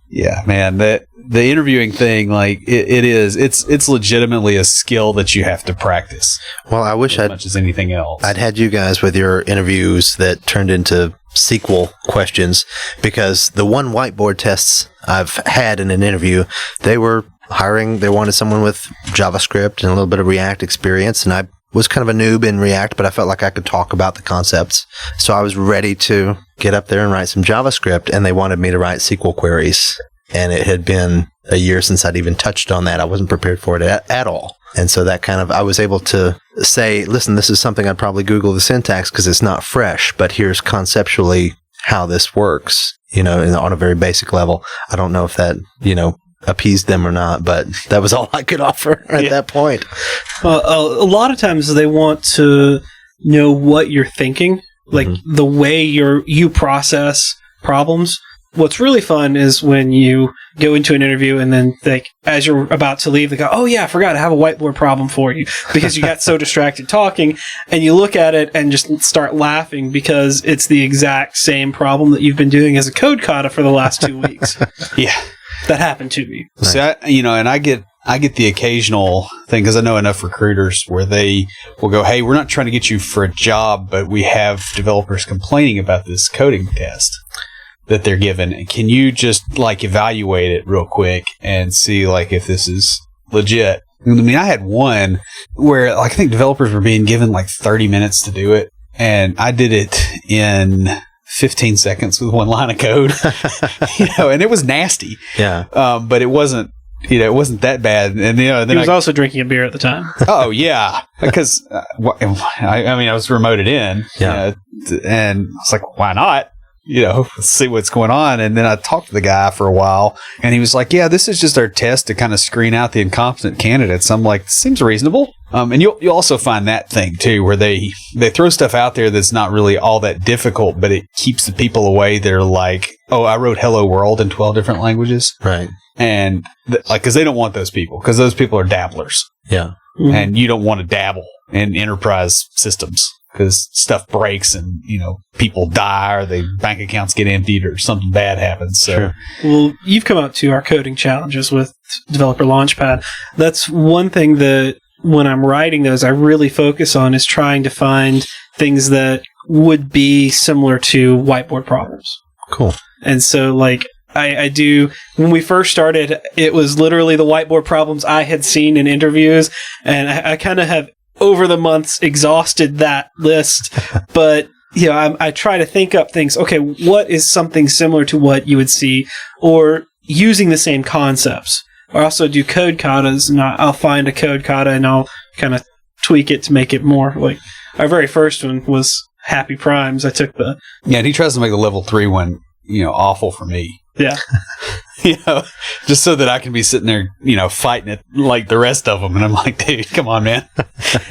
Speaker 2: Yeah, man. The interviewing thing, like it's legitimately a skill that you have to practice.
Speaker 3: Well, I wish
Speaker 2: as much as anything else.
Speaker 3: I'd had you guys with your interviews that turned into SQL questions, because the one whiteboard tests I've had in an interview, they wanted someone with JavaScript and a little bit of React experience, and I was kind of a noob in React, but I felt like I could talk about the concepts. So I was ready to get up there and write some JavaScript, and they wanted me to write SQL queries. And it had been a year since I'd even touched on that. I wasn't prepared for it at all. And so that I was able to say, listen, this is something I'd probably Google the syntax because it's not fresh, but here's conceptually how this works, on a very basic level. I don't know if that, appeased them or not, but that was all I could offer at that point.
Speaker 1: A lot of times they want to know what you're thinking, like the way you process problems. What's really fun is when you go into an interview and then as you're about to leave, they go, oh yeah, I forgot, I have a whiteboard problem for you, because you got so distracted talking, and you look at it and just start laughing because it's the exact same problem that you've been doing as a code kata for the last 2 weeks.
Speaker 2: Yeah.
Speaker 1: That happened to me.
Speaker 2: See, I get the occasional thing, because I know enough recruiters where they will go, hey, we're not trying to get you for a job, but we have developers complaining about this coding test that they're given. Can you just evaluate it real quick and see if this is legit? I mean, I had one where I think developers were being given 30 minutes to do it, and I did it in 15 seconds with one line of code, and it was nasty.
Speaker 3: Yeah.
Speaker 2: But it wasn't, it wasn't that bad. And, then
Speaker 1: he was also drinking a beer at the time.
Speaker 2: Oh yeah. Because, I was remoted in, and it's like, why not? Let's see what's going on. And then I talked to the guy for a while, and he was like, yeah, this is just our test to kind of screen out the incompetent candidates. I'm like, seems reasonable. And you'll also find that thing too, where they throw stuff out there that's not really all that difficult, but it keeps the people away that are like, oh, I wrote Hello World in 12 different languages.
Speaker 3: Right.
Speaker 2: And because they don't want those people, because those people are dabblers.
Speaker 3: Yeah.
Speaker 1: Mm-hmm.
Speaker 2: And you don't want to dabble in enterprise systems, because stuff breaks and, people die, or their bank accounts get emptied, or something bad happens. So,
Speaker 3: sure.
Speaker 1: Well, you've come out to our coding challenges with Developer Launchpad. That's one thing that when I'm writing those, I really focus on, is trying to find things that would be similar to whiteboard problems.
Speaker 3: Cool.
Speaker 1: And so, I do, when we first started, it was literally the whiteboard problems I had seen in interviews, and I kind of have, over the months, exhausted that list. But, I try to think up things. Okay, what is something similar to what you would see, or using the same concepts? I also do code katas, and I'll find a code kata and I'll kind of tweak it to make it more our very first one was Happy Primes. I took
Speaker 2: yeah, and he tries to make the level 3 one, awful for me.
Speaker 1: Yeah.
Speaker 2: Just so that I can be sitting there, fighting it like the rest of them. And I'm like, dude, come on, man.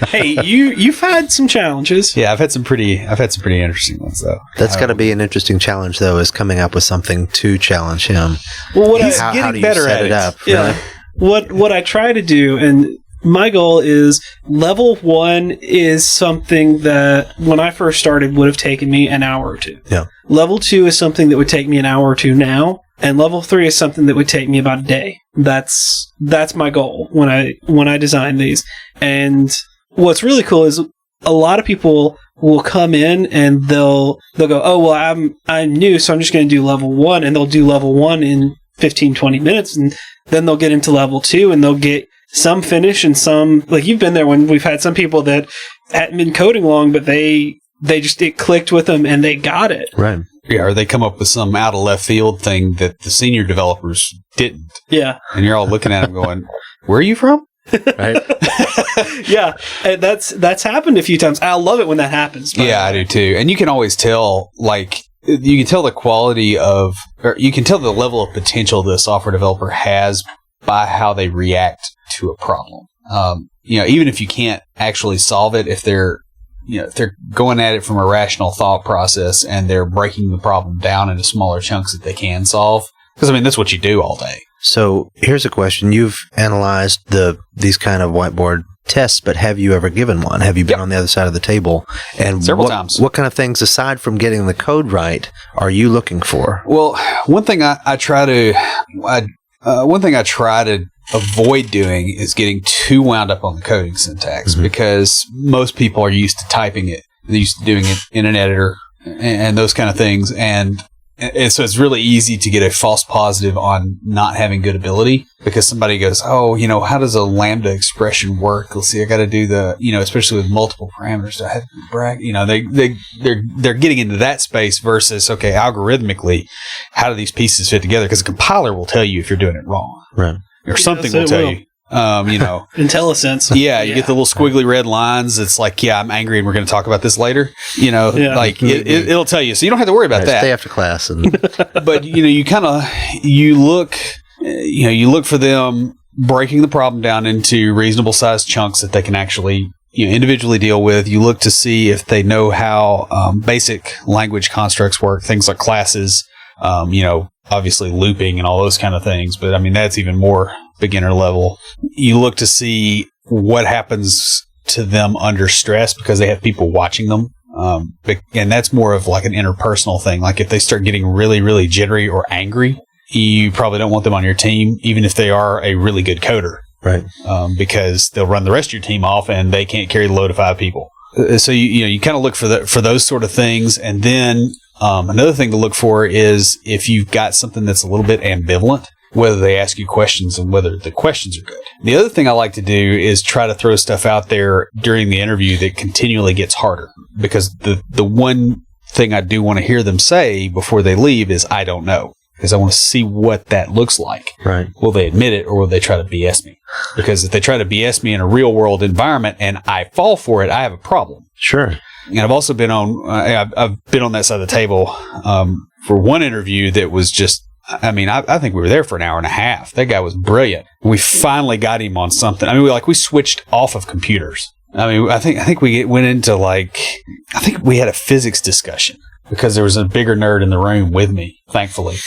Speaker 1: Hey, you've had some challenges.
Speaker 2: Yeah, I've had some pretty interesting ones, though.
Speaker 3: That's got to be an interesting challenge, though, is coming up with something to challenge him.
Speaker 1: Well,
Speaker 3: how do you set it up?
Speaker 1: Yeah. Really? What I try to do, and my goal is, level 1 is something that when I first started would have taken me an hour or two.
Speaker 3: Yeah. Level
Speaker 1: 2 is something that would take me an hour or two now. And level 3 is something that would take me about a day. That's my goal when I design these. And what's really cool is a lot of people will come in and they'll go, oh, well, I'm new, so I'm just going to do level 1, and they'll do level 1 in 15, 20 minutes, and then they'll get into level 2, and they'll get some finish and some, like you've been there when we've had some people that hadn't been coding long, but they just, it clicked with them and they got it.
Speaker 3: Right.
Speaker 2: Yeah, or they come up with some out of left field thing that the senior developers didn't.
Speaker 1: Yeah.
Speaker 2: And you're all looking at them going, where are you from?
Speaker 3: Right.
Speaker 1: Yeah. And that's happened a few times. I love it when that happens.
Speaker 2: Yeah, I do too. And you can always tell, like, you can tell the quality of, or you can tell the level of potential the software developer has by how they react to a problem. Even if you can't actually solve it, if they're going at it from a rational thought process and they're breaking the problem down into smaller chunks that they can solve. Because, that's what you do all day.
Speaker 3: So here's a question. You've analyzed these kind of whiteboard tests, but have you ever given one? Have you been on the other side of the table? And
Speaker 2: several times.
Speaker 3: What kind of things, aside from getting the code right, are you looking for?
Speaker 2: Well, one thing I try to avoid doing is getting too wound up on the coding syntax, because most people are used to typing it. They're used to doing it in an editor and those kind of things. And so it's really easy to get a false positive on not having good ability, because somebody goes, oh, how does a lambda expression work? Let's see, I got to do especially with multiple parameters. Do I have to bracket? They're getting into that space versus, okay, algorithmically, how do these pieces fit together? Because a compiler will tell you if you're doing it wrong.
Speaker 3: Right.
Speaker 2: Or something will tell you.
Speaker 1: IntelliSense.
Speaker 2: Yeah, you get the little squiggly red lines. It's like, yeah, I'm angry and we're going to talk about this later. Like it'll tell you. So you don't have to worry about that.
Speaker 3: Stay after class.
Speaker 2: But, you look for them breaking the problem down into reasonable sized chunks that they can actually, individually deal with. You look to see if they know how basic language constructs work, things like classes, obviously looping and all those kind of things. But that's even more beginner level. You look to see what happens to them under stress, because they have people watching them. And that's more of like an interpersonal thing. Like if they start getting really, really jittery or angry, you probably don't want them on your team, even if they are a really good coder.
Speaker 3: Right.
Speaker 2: Because they'll run the rest of your team off and they can't carry the load of 5 people. So you kind of look for those sort of things. And then another thing to look for is if you've got something that's a little bit ambivalent, whether they ask you questions and whether the questions are good. The other thing I like to do is try to throw stuff out there during the interview that continually gets harder, because the one thing I do want to hear them say before they leave is, I don't know, because I want to see what that looks like.
Speaker 3: Right. Will
Speaker 2: they admit it, or will they try to BS me? Because if they try to BS me in a real world environment and I fall for it, I have a problem.
Speaker 3: Sure.
Speaker 2: And I've also been on that side of the table for one interview that was just, I think we were there for an hour and a half. That guy was brilliant. We finally got him on something. We switched off of computers. I think we went into I think we had a physics discussion, because there was a bigger nerd in the room with me, thankfully.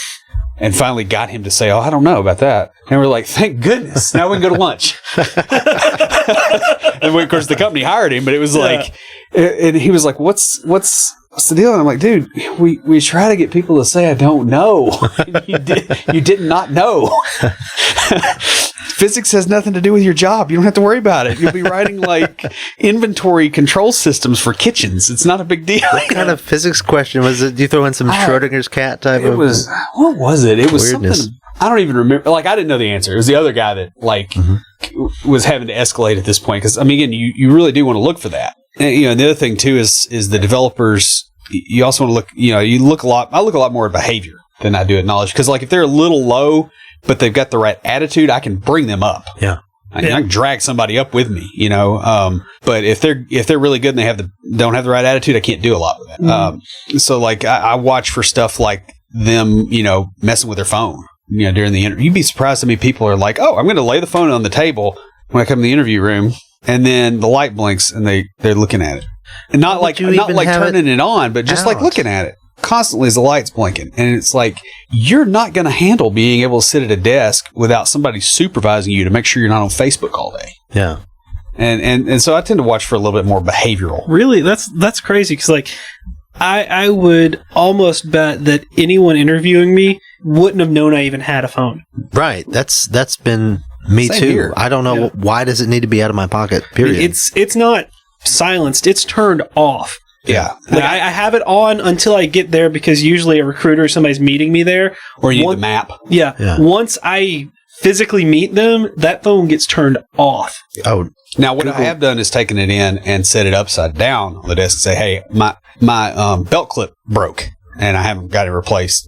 Speaker 2: And finally got him to say, oh, I don't know about that. And we're like, thank goodness. Now we can go to lunch. And of course, the company hired him, but it was and he was like, what's the deal? And I'm like, dude, we try to get people to say, I don't know. You did not know. Physics has nothing to do with your job. You don't have to worry about it. You'll be writing inventory control systems for kitchens. It's not a big deal.
Speaker 3: What kind of physics question was it? Do you throw in some Schrodinger's cat type of?
Speaker 2: What was it? It was weirdness. Something. I don't even remember. I didn't know the answer. It was the other guy that was having to escalate at this point. Because again, you really do want to look for that. And the other thing too is the developers. You also want to look. You look a lot. I look a lot more at behavior than I do at knowledge. Because if they're a little low, but they've got the right attitude, I can bring them up.
Speaker 3: Yeah.
Speaker 2: I can drag somebody up with me, but if they're really good and they don't have the right attitude, I can't do a lot with that. So I watch for stuff like them, messing with their phone, during the interview. You'd be surprised how many people are like, oh, I'm going to lay the phone on the table when I come to the interview room, and then the light blinks and they're looking at it. And not turning it on, but just looking at it constantly as the light's blinking. And it's like, you're not going to handle being able to sit at a desk without somebody supervising you to make sure you're not on Facebook all day.
Speaker 3: Yeah.
Speaker 2: And so I tend to watch for a little bit more behavioral.
Speaker 1: Really? That's crazy. Cause I would almost bet that anyone interviewing me wouldn't have known I even had a phone.
Speaker 3: Right. That's been me. Same too. Here. I don't know. Why does it need to be out of my pocket? Period.
Speaker 1: It's not silenced. It's turned off.
Speaker 2: Yeah.
Speaker 1: Like I have it on until I get there because usually a recruiter or somebody's meeting me there.
Speaker 2: Or you need the map.
Speaker 1: Yeah. Once I physically meet them, that phone gets turned off.
Speaker 3: Oh,
Speaker 2: now what I have done is taken it in and set it upside down on the desk and say, hey, my belt clip broke and I haven't got it replaced.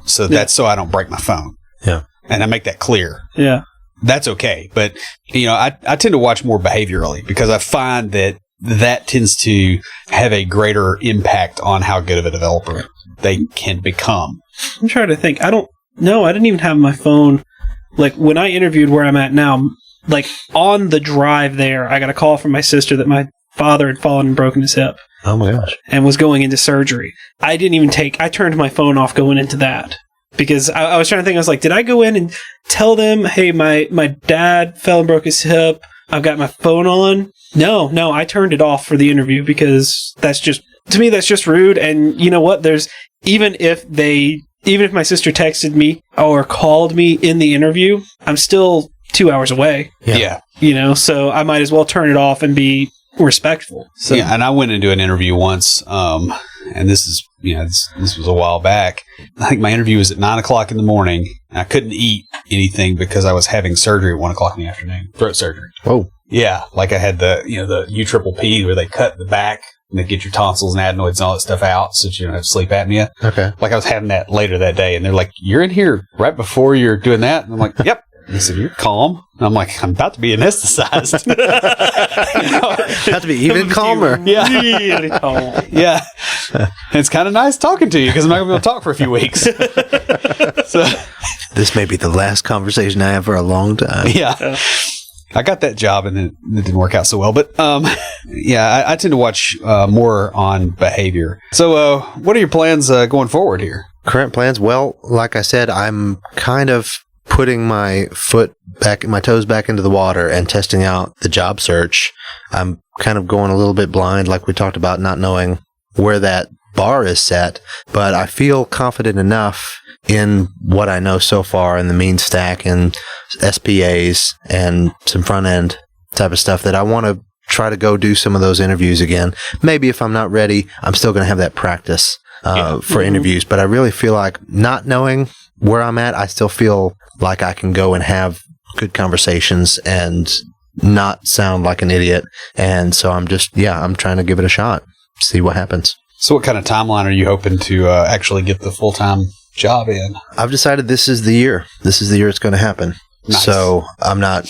Speaker 2: So that's so I don't break my phone.
Speaker 3: Yeah.
Speaker 2: And I make that clear.
Speaker 1: Yeah.
Speaker 2: That's okay. But, I tend to watch more behaviorally because I find that tends to have a greater impact on how good of a developer they can become.
Speaker 1: I'm trying to think. I didn't even have my phone. Like, when I interviewed where I'm at now, like, on the drive there, I got a call from my sister that my father had fallen and broken his hip.
Speaker 3: Oh, my gosh.
Speaker 1: And was going into surgery. I turned my phone off going into that. Because I was trying to think, I was like, did I go in and tell them, hey, my dad fell and broke his hip, I've got my phone on? No, I turned it off for the interview because to me, that's just rude. And you know what? Even if my sister texted me or called me in the interview, I'm still 2 hours away.
Speaker 2: Yeah.
Speaker 1: So I might as well turn it off and be respectful. So.
Speaker 2: Yeah, and I went into an interview once, and this is, this was a while back. I think my interview was at 9:00 in the morning, and I couldn't eat anything because I was having surgery at 1:00 in the afternoon, throat surgery.
Speaker 3: Oh.
Speaker 2: Yeah, like I had the UPPP where they cut the back and they get your tonsils and adenoids and all that stuff out so that you don't have sleep apnea.
Speaker 3: Okay.
Speaker 2: Like I was having that later that day, and they're like, "You're in here right before you're doing that," and I'm like, "Yep." They said, "You're calm." And I'm like, "I'm about to be anesthetized."
Speaker 3: Have to be even calmer.
Speaker 2: Yeah.
Speaker 1: Really calm.
Speaker 2: Yeah. It's kind of nice talking to you because I'm not going to be able to talk for a few weeks. So,
Speaker 3: this may be the last conversation I have for a long time.
Speaker 2: Yeah. I got that job and it didn't work out so well. But I tend to watch more on behavior. So what are your plans going forward here?
Speaker 3: Current plans? Well, like I said, I'm kind of putting my toes back into the water and testing out the job search. I'm kind of going a little bit blind, like we talked about, not knowing where that bar is set, but I feel confident enough in what I know so far in the mean stack and SPAs and some front end type of stuff that I want to try to go do some of those interviews again. Maybe if I'm not ready, I'm still going to have that practice for interviews, but I really feel like not knowing where I'm at, I still feel like I can go and have good conversations and not sound like an idiot. And so I'm trying to give it a shot, see what happens.
Speaker 2: So what kind of timeline are you hoping to actually get the full-time job in?
Speaker 3: I've decided this is the year. This is the year it's going to happen.
Speaker 2: Nice. So
Speaker 3: I'm not,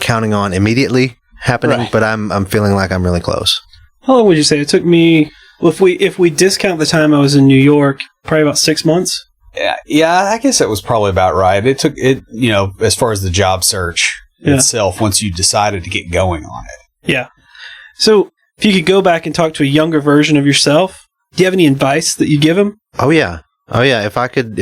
Speaker 3: counting on immediately happening, right, but I'm feeling like I'm really close.
Speaker 1: How long would you say it took me? Well, if we discount the time I was in New York, probably about 6 months.
Speaker 2: Yeah, I guess that was probably about right. It took it, as far as the job search itself, once you decided to get going on it.
Speaker 1: Yeah. So if you could go back and talk to a younger version of yourself, do you have any advice that you give him?
Speaker 3: Oh yeah. If I could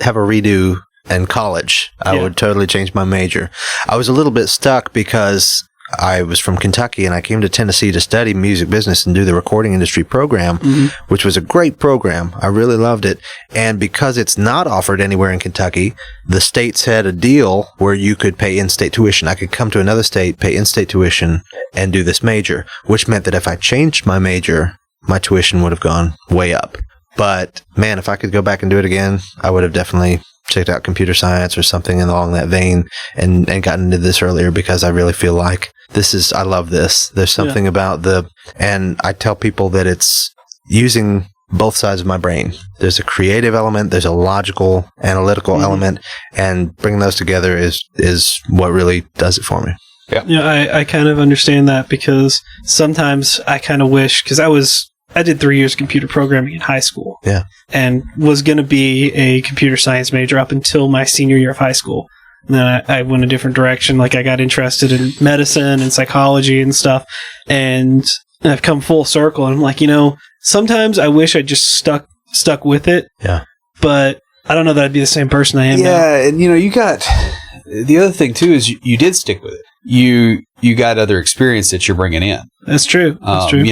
Speaker 3: have a redo in college, I would totally change my major. I was a little bit stuck because I was from Kentucky and I came to Tennessee to study music business and do the recording industry program, which was a great program. I really loved it. And because it's not offered anywhere in Kentucky, the states had a deal where you could pay in-state tuition. I could come to another state, pay in-state tuition, and do this major, which meant that if I changed my major, my tuition would have gone way up. But man, if I could go back and do it again, I would have definitely checked out computer science or something along that vein and gotten into this earlier, because I really feel like I love this. There's something about and I tell people that it's using both sides of my brain. There's a creative element, there's a logical, analytical element, and bringing those together is what really does it for me.
Speaker 1: Yeah, I kind of understand that, because sometimes I kind of wish, because I did 3 years computer programming in high school.
Speaker 3: Yeah.
Speaker 1: And was going to be a computer science major up until my senior year of high school. And then I went a different direction. Like, I got interested in medicine and psychology and stuff. And I've come full circle. And I'm like, sometimes I wish I just stuck with it.
Speaker 3: Yeah.
Speaker 1: But I don't know that I'd be the same person I am now.
Speaker 2: Yeah, and you got the other thing too is you did stick with it. You got other experience that you're bringing in.
Speaker 1: That's true. That's true.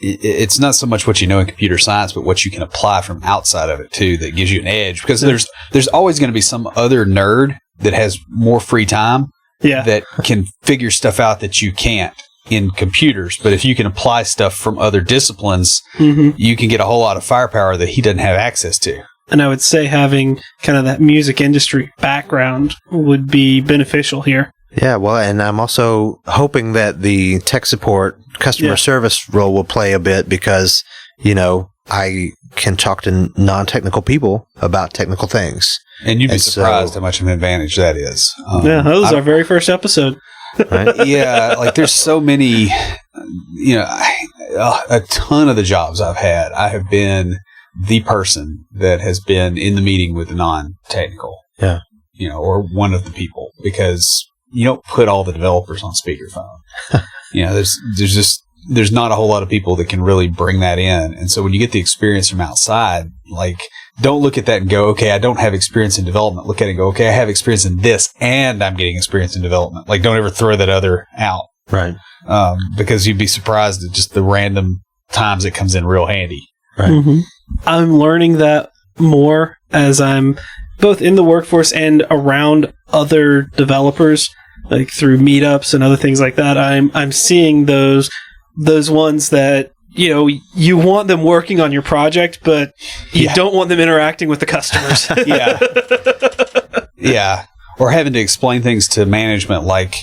Speaker 2: It's not so much what you know in computer science, but what you can apply from outside of it too that gives you an edge. Because there's always going to be some other nerd that has more free time that can figure stuff out that you can't. in computers, but if you can apply stuff from other disciplines, you can get a whole lot of firepower that he doesn't have access to.
Speaker 1: And I would say having kind of that music industry background would be beneficial here.
Speaker 3: Yeah, well, and I'm also hoping that the tech support customer service role will play a bit because, I can talk to non-technical people about technical things.
Speaker 2: And you'd be surprised how much of an advantage that is.
Speaker 1: That was our very first episode.
Speaker 3: Right?
Speaker 2: Yeah, like there's so many, a ton of the jobs I've had, I have been the person that has been in the meeting with the non-technical.
Speaker 3: Yeah.
Speaker 2: Or one of the people, because you don't put all the developers on speakerphone. There's not a whole lot of people that can really bring that in. And so when you get the experience from outside, like, don't look at that and go, okay, I don't have experience in development. Look at it and go, okay, I have experience in this and I'm getting experience in development. Like, don't ever throw that other out.
Speaker 3: Right.
Speaker 2: Because you'd be surprised at just the random times it comes in real handy.
Speaker 3: Right.
Speaker 1: Mm-hmm. I'm learning that more as I'm both in the workforce and around other developers, like through meetups and other things like that. I'm seeing those ones that, you want them working on your project, but you don't want them interacting with the customers.
Speaker 2: Yeah. Or having to explain things to management, like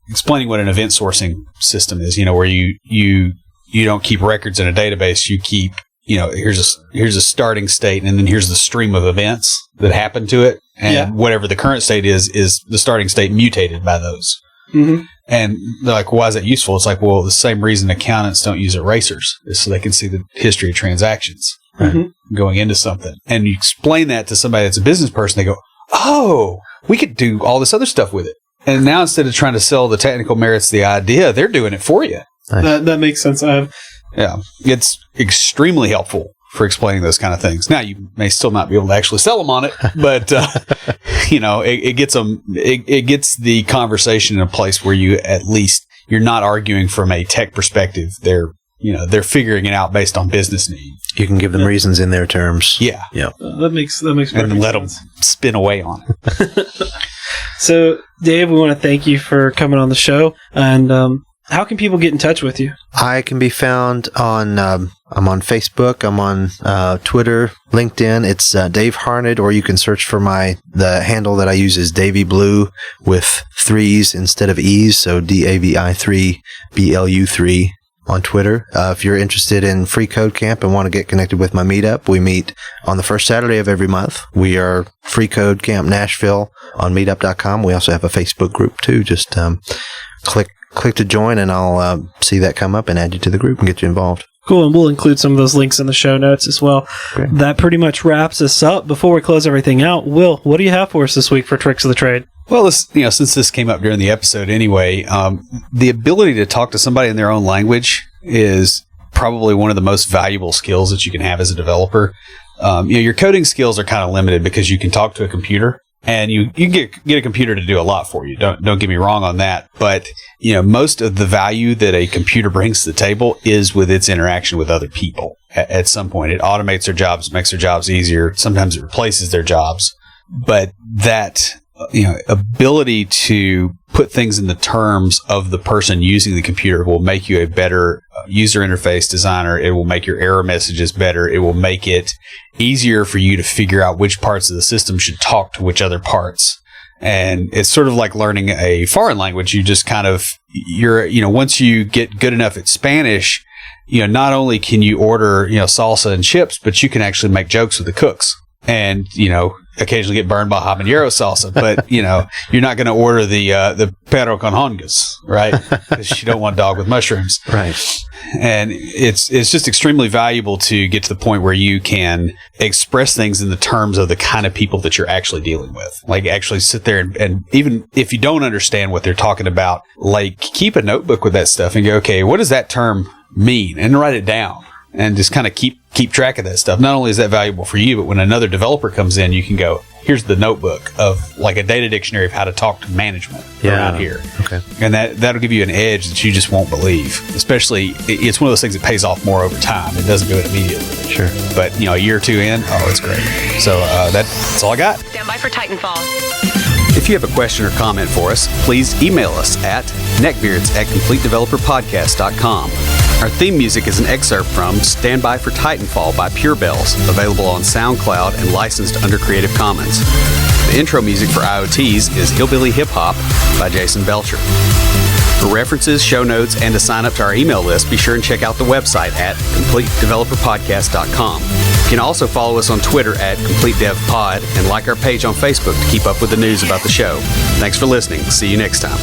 Speaker 2: explaining what an event sourcing system is, where you don't keep records in a database. You keep, here's a starting state, and then here's the stream of events that happen to it. And whatever the current state is the starting state mutated by those.
Speaker 1: Mm-hmm.
Speaker 2: And they're like, why is that useful? It's like, well, the same reason accountants don't use erasers is so they can see the history of transactions going into something. And you explain that to somebody that's a business person, they go, oh, we could do all this other stuff with it. And now instead of trying to sell the technical merits of the idea, they're doing it for you.
Speaker 3: Nice.
Speaker 1: That makes sense.
Speaker 2: It's extremely helpful for explaining those kind of things. Now, you may still not be able to actually sell them on it, but it gets them. It gets the conversation in a place where you're not arguing from a tech perspective. They're figuring it out based on business need.
Speaker 3: You can give them reasons in their terms.
Speaker 2: Yeah.
Speaker 1: That makes perfect
Speaker 2: and let
Speaker 1: sense.
Speaker 2: them spin away on it.
Speaker 1: So, Dave, we want to thank you for coming on the show. And how can people get in touch with you?
Speaker 3: I can be found on, I'm on Facebook, I'm on Twitter, LinkedIn. It's Dave Harned, or you can search for the handle that I use is Davy Blue with 3s instead of E's, so DAVI3 BLU3 on Twitter. If you're interested in Free Code Camp and want to get connected with my meetup, we meet on the first Saturday of every month. We are Free Code Camp Nashville on meetup.com. We also have a Facebook group too. Just click to join, and I'll see that come up and add you to the group and get you involved.
Speaker 1: Cool, and we'll include some of those links in the show notes as well.
Speaker 3: Great.
Speaker 1: That pretty much wraps us up. Before we close everything out, Will, what do you have for us this week for Tricks of the Trade?
Speaker 2: Well, since this came up during the episode anyway, the ability to talk to somebody in their own language is probably one of the most valuable skills that you can have as a developer. Your coding skills are kind of limited because you can talk to a computer. And you get a computer to do a lot for you. Don't get me wrong on that. But, most of the value that a computer brings to the table is with its interaction with other people. At some point, it automates their jobs, makes their jobs easier. Sometimes it replaces their jobs. But that, ability to put things in the terms of the person using the computer will make you a better user interface designer. It will make your error messages better. It will make it easier for you to figure out which parts of the system should talk to which other parts. And it's sort of like learning a foreign language. You just kind of, once you get good enough at Spanish, not only can you order, salsa and chips, but you can actually make jokes with the cooks. And, occasionally get burned by habanero salsa, but, you're not going to order the perro con hongas, right? Because you don't want dog with mushrooms.
Speaker 3: Right.
Speaker 2: And it's just extremely valuable to get to the point where you can express things in the terms of the kind of people that you're actually dealing with. Like, actually sit there and even if you don't understand what they're talking about, like, keep a notebook with that stuff and go, okay, what does that term mean? And write it down. And just kind of keep track of that stuff. Not only is that valuable for you, but when another developer comes in, you can go, here's the notebook of like a data dictionary of how to talk to management around here. Okay. And that'll give you an edge that you just won't believe. Especially, it's one of those things that pays off more over time. It doesn't do it immediately.
Speaker 3: Sure.
Speaker 2: But, a year or two in, it's great. So that's all I got.
Speaker 4: Stand by for Titanfall.
Speaker 2: If you have a question or comment for us, please email us at neckbeards@completedeveloperpodcast.com. Our theme music is an excerpt from Stand By for Titanfall by Pure Bells, available on SoundCloud and licensed under Creative Commons. The intro music for IoTs is Hillbilly Hip Hop by Jason Belcher. For references, show notes, and to sign up to our email list, be sure and check out the website at CompleteDeveloperPodcast.com. You can also follow us on Twitter at CompleteDevPod and like our page on Facebook to keep up with the news about the show. Thanks for listening. See you next time.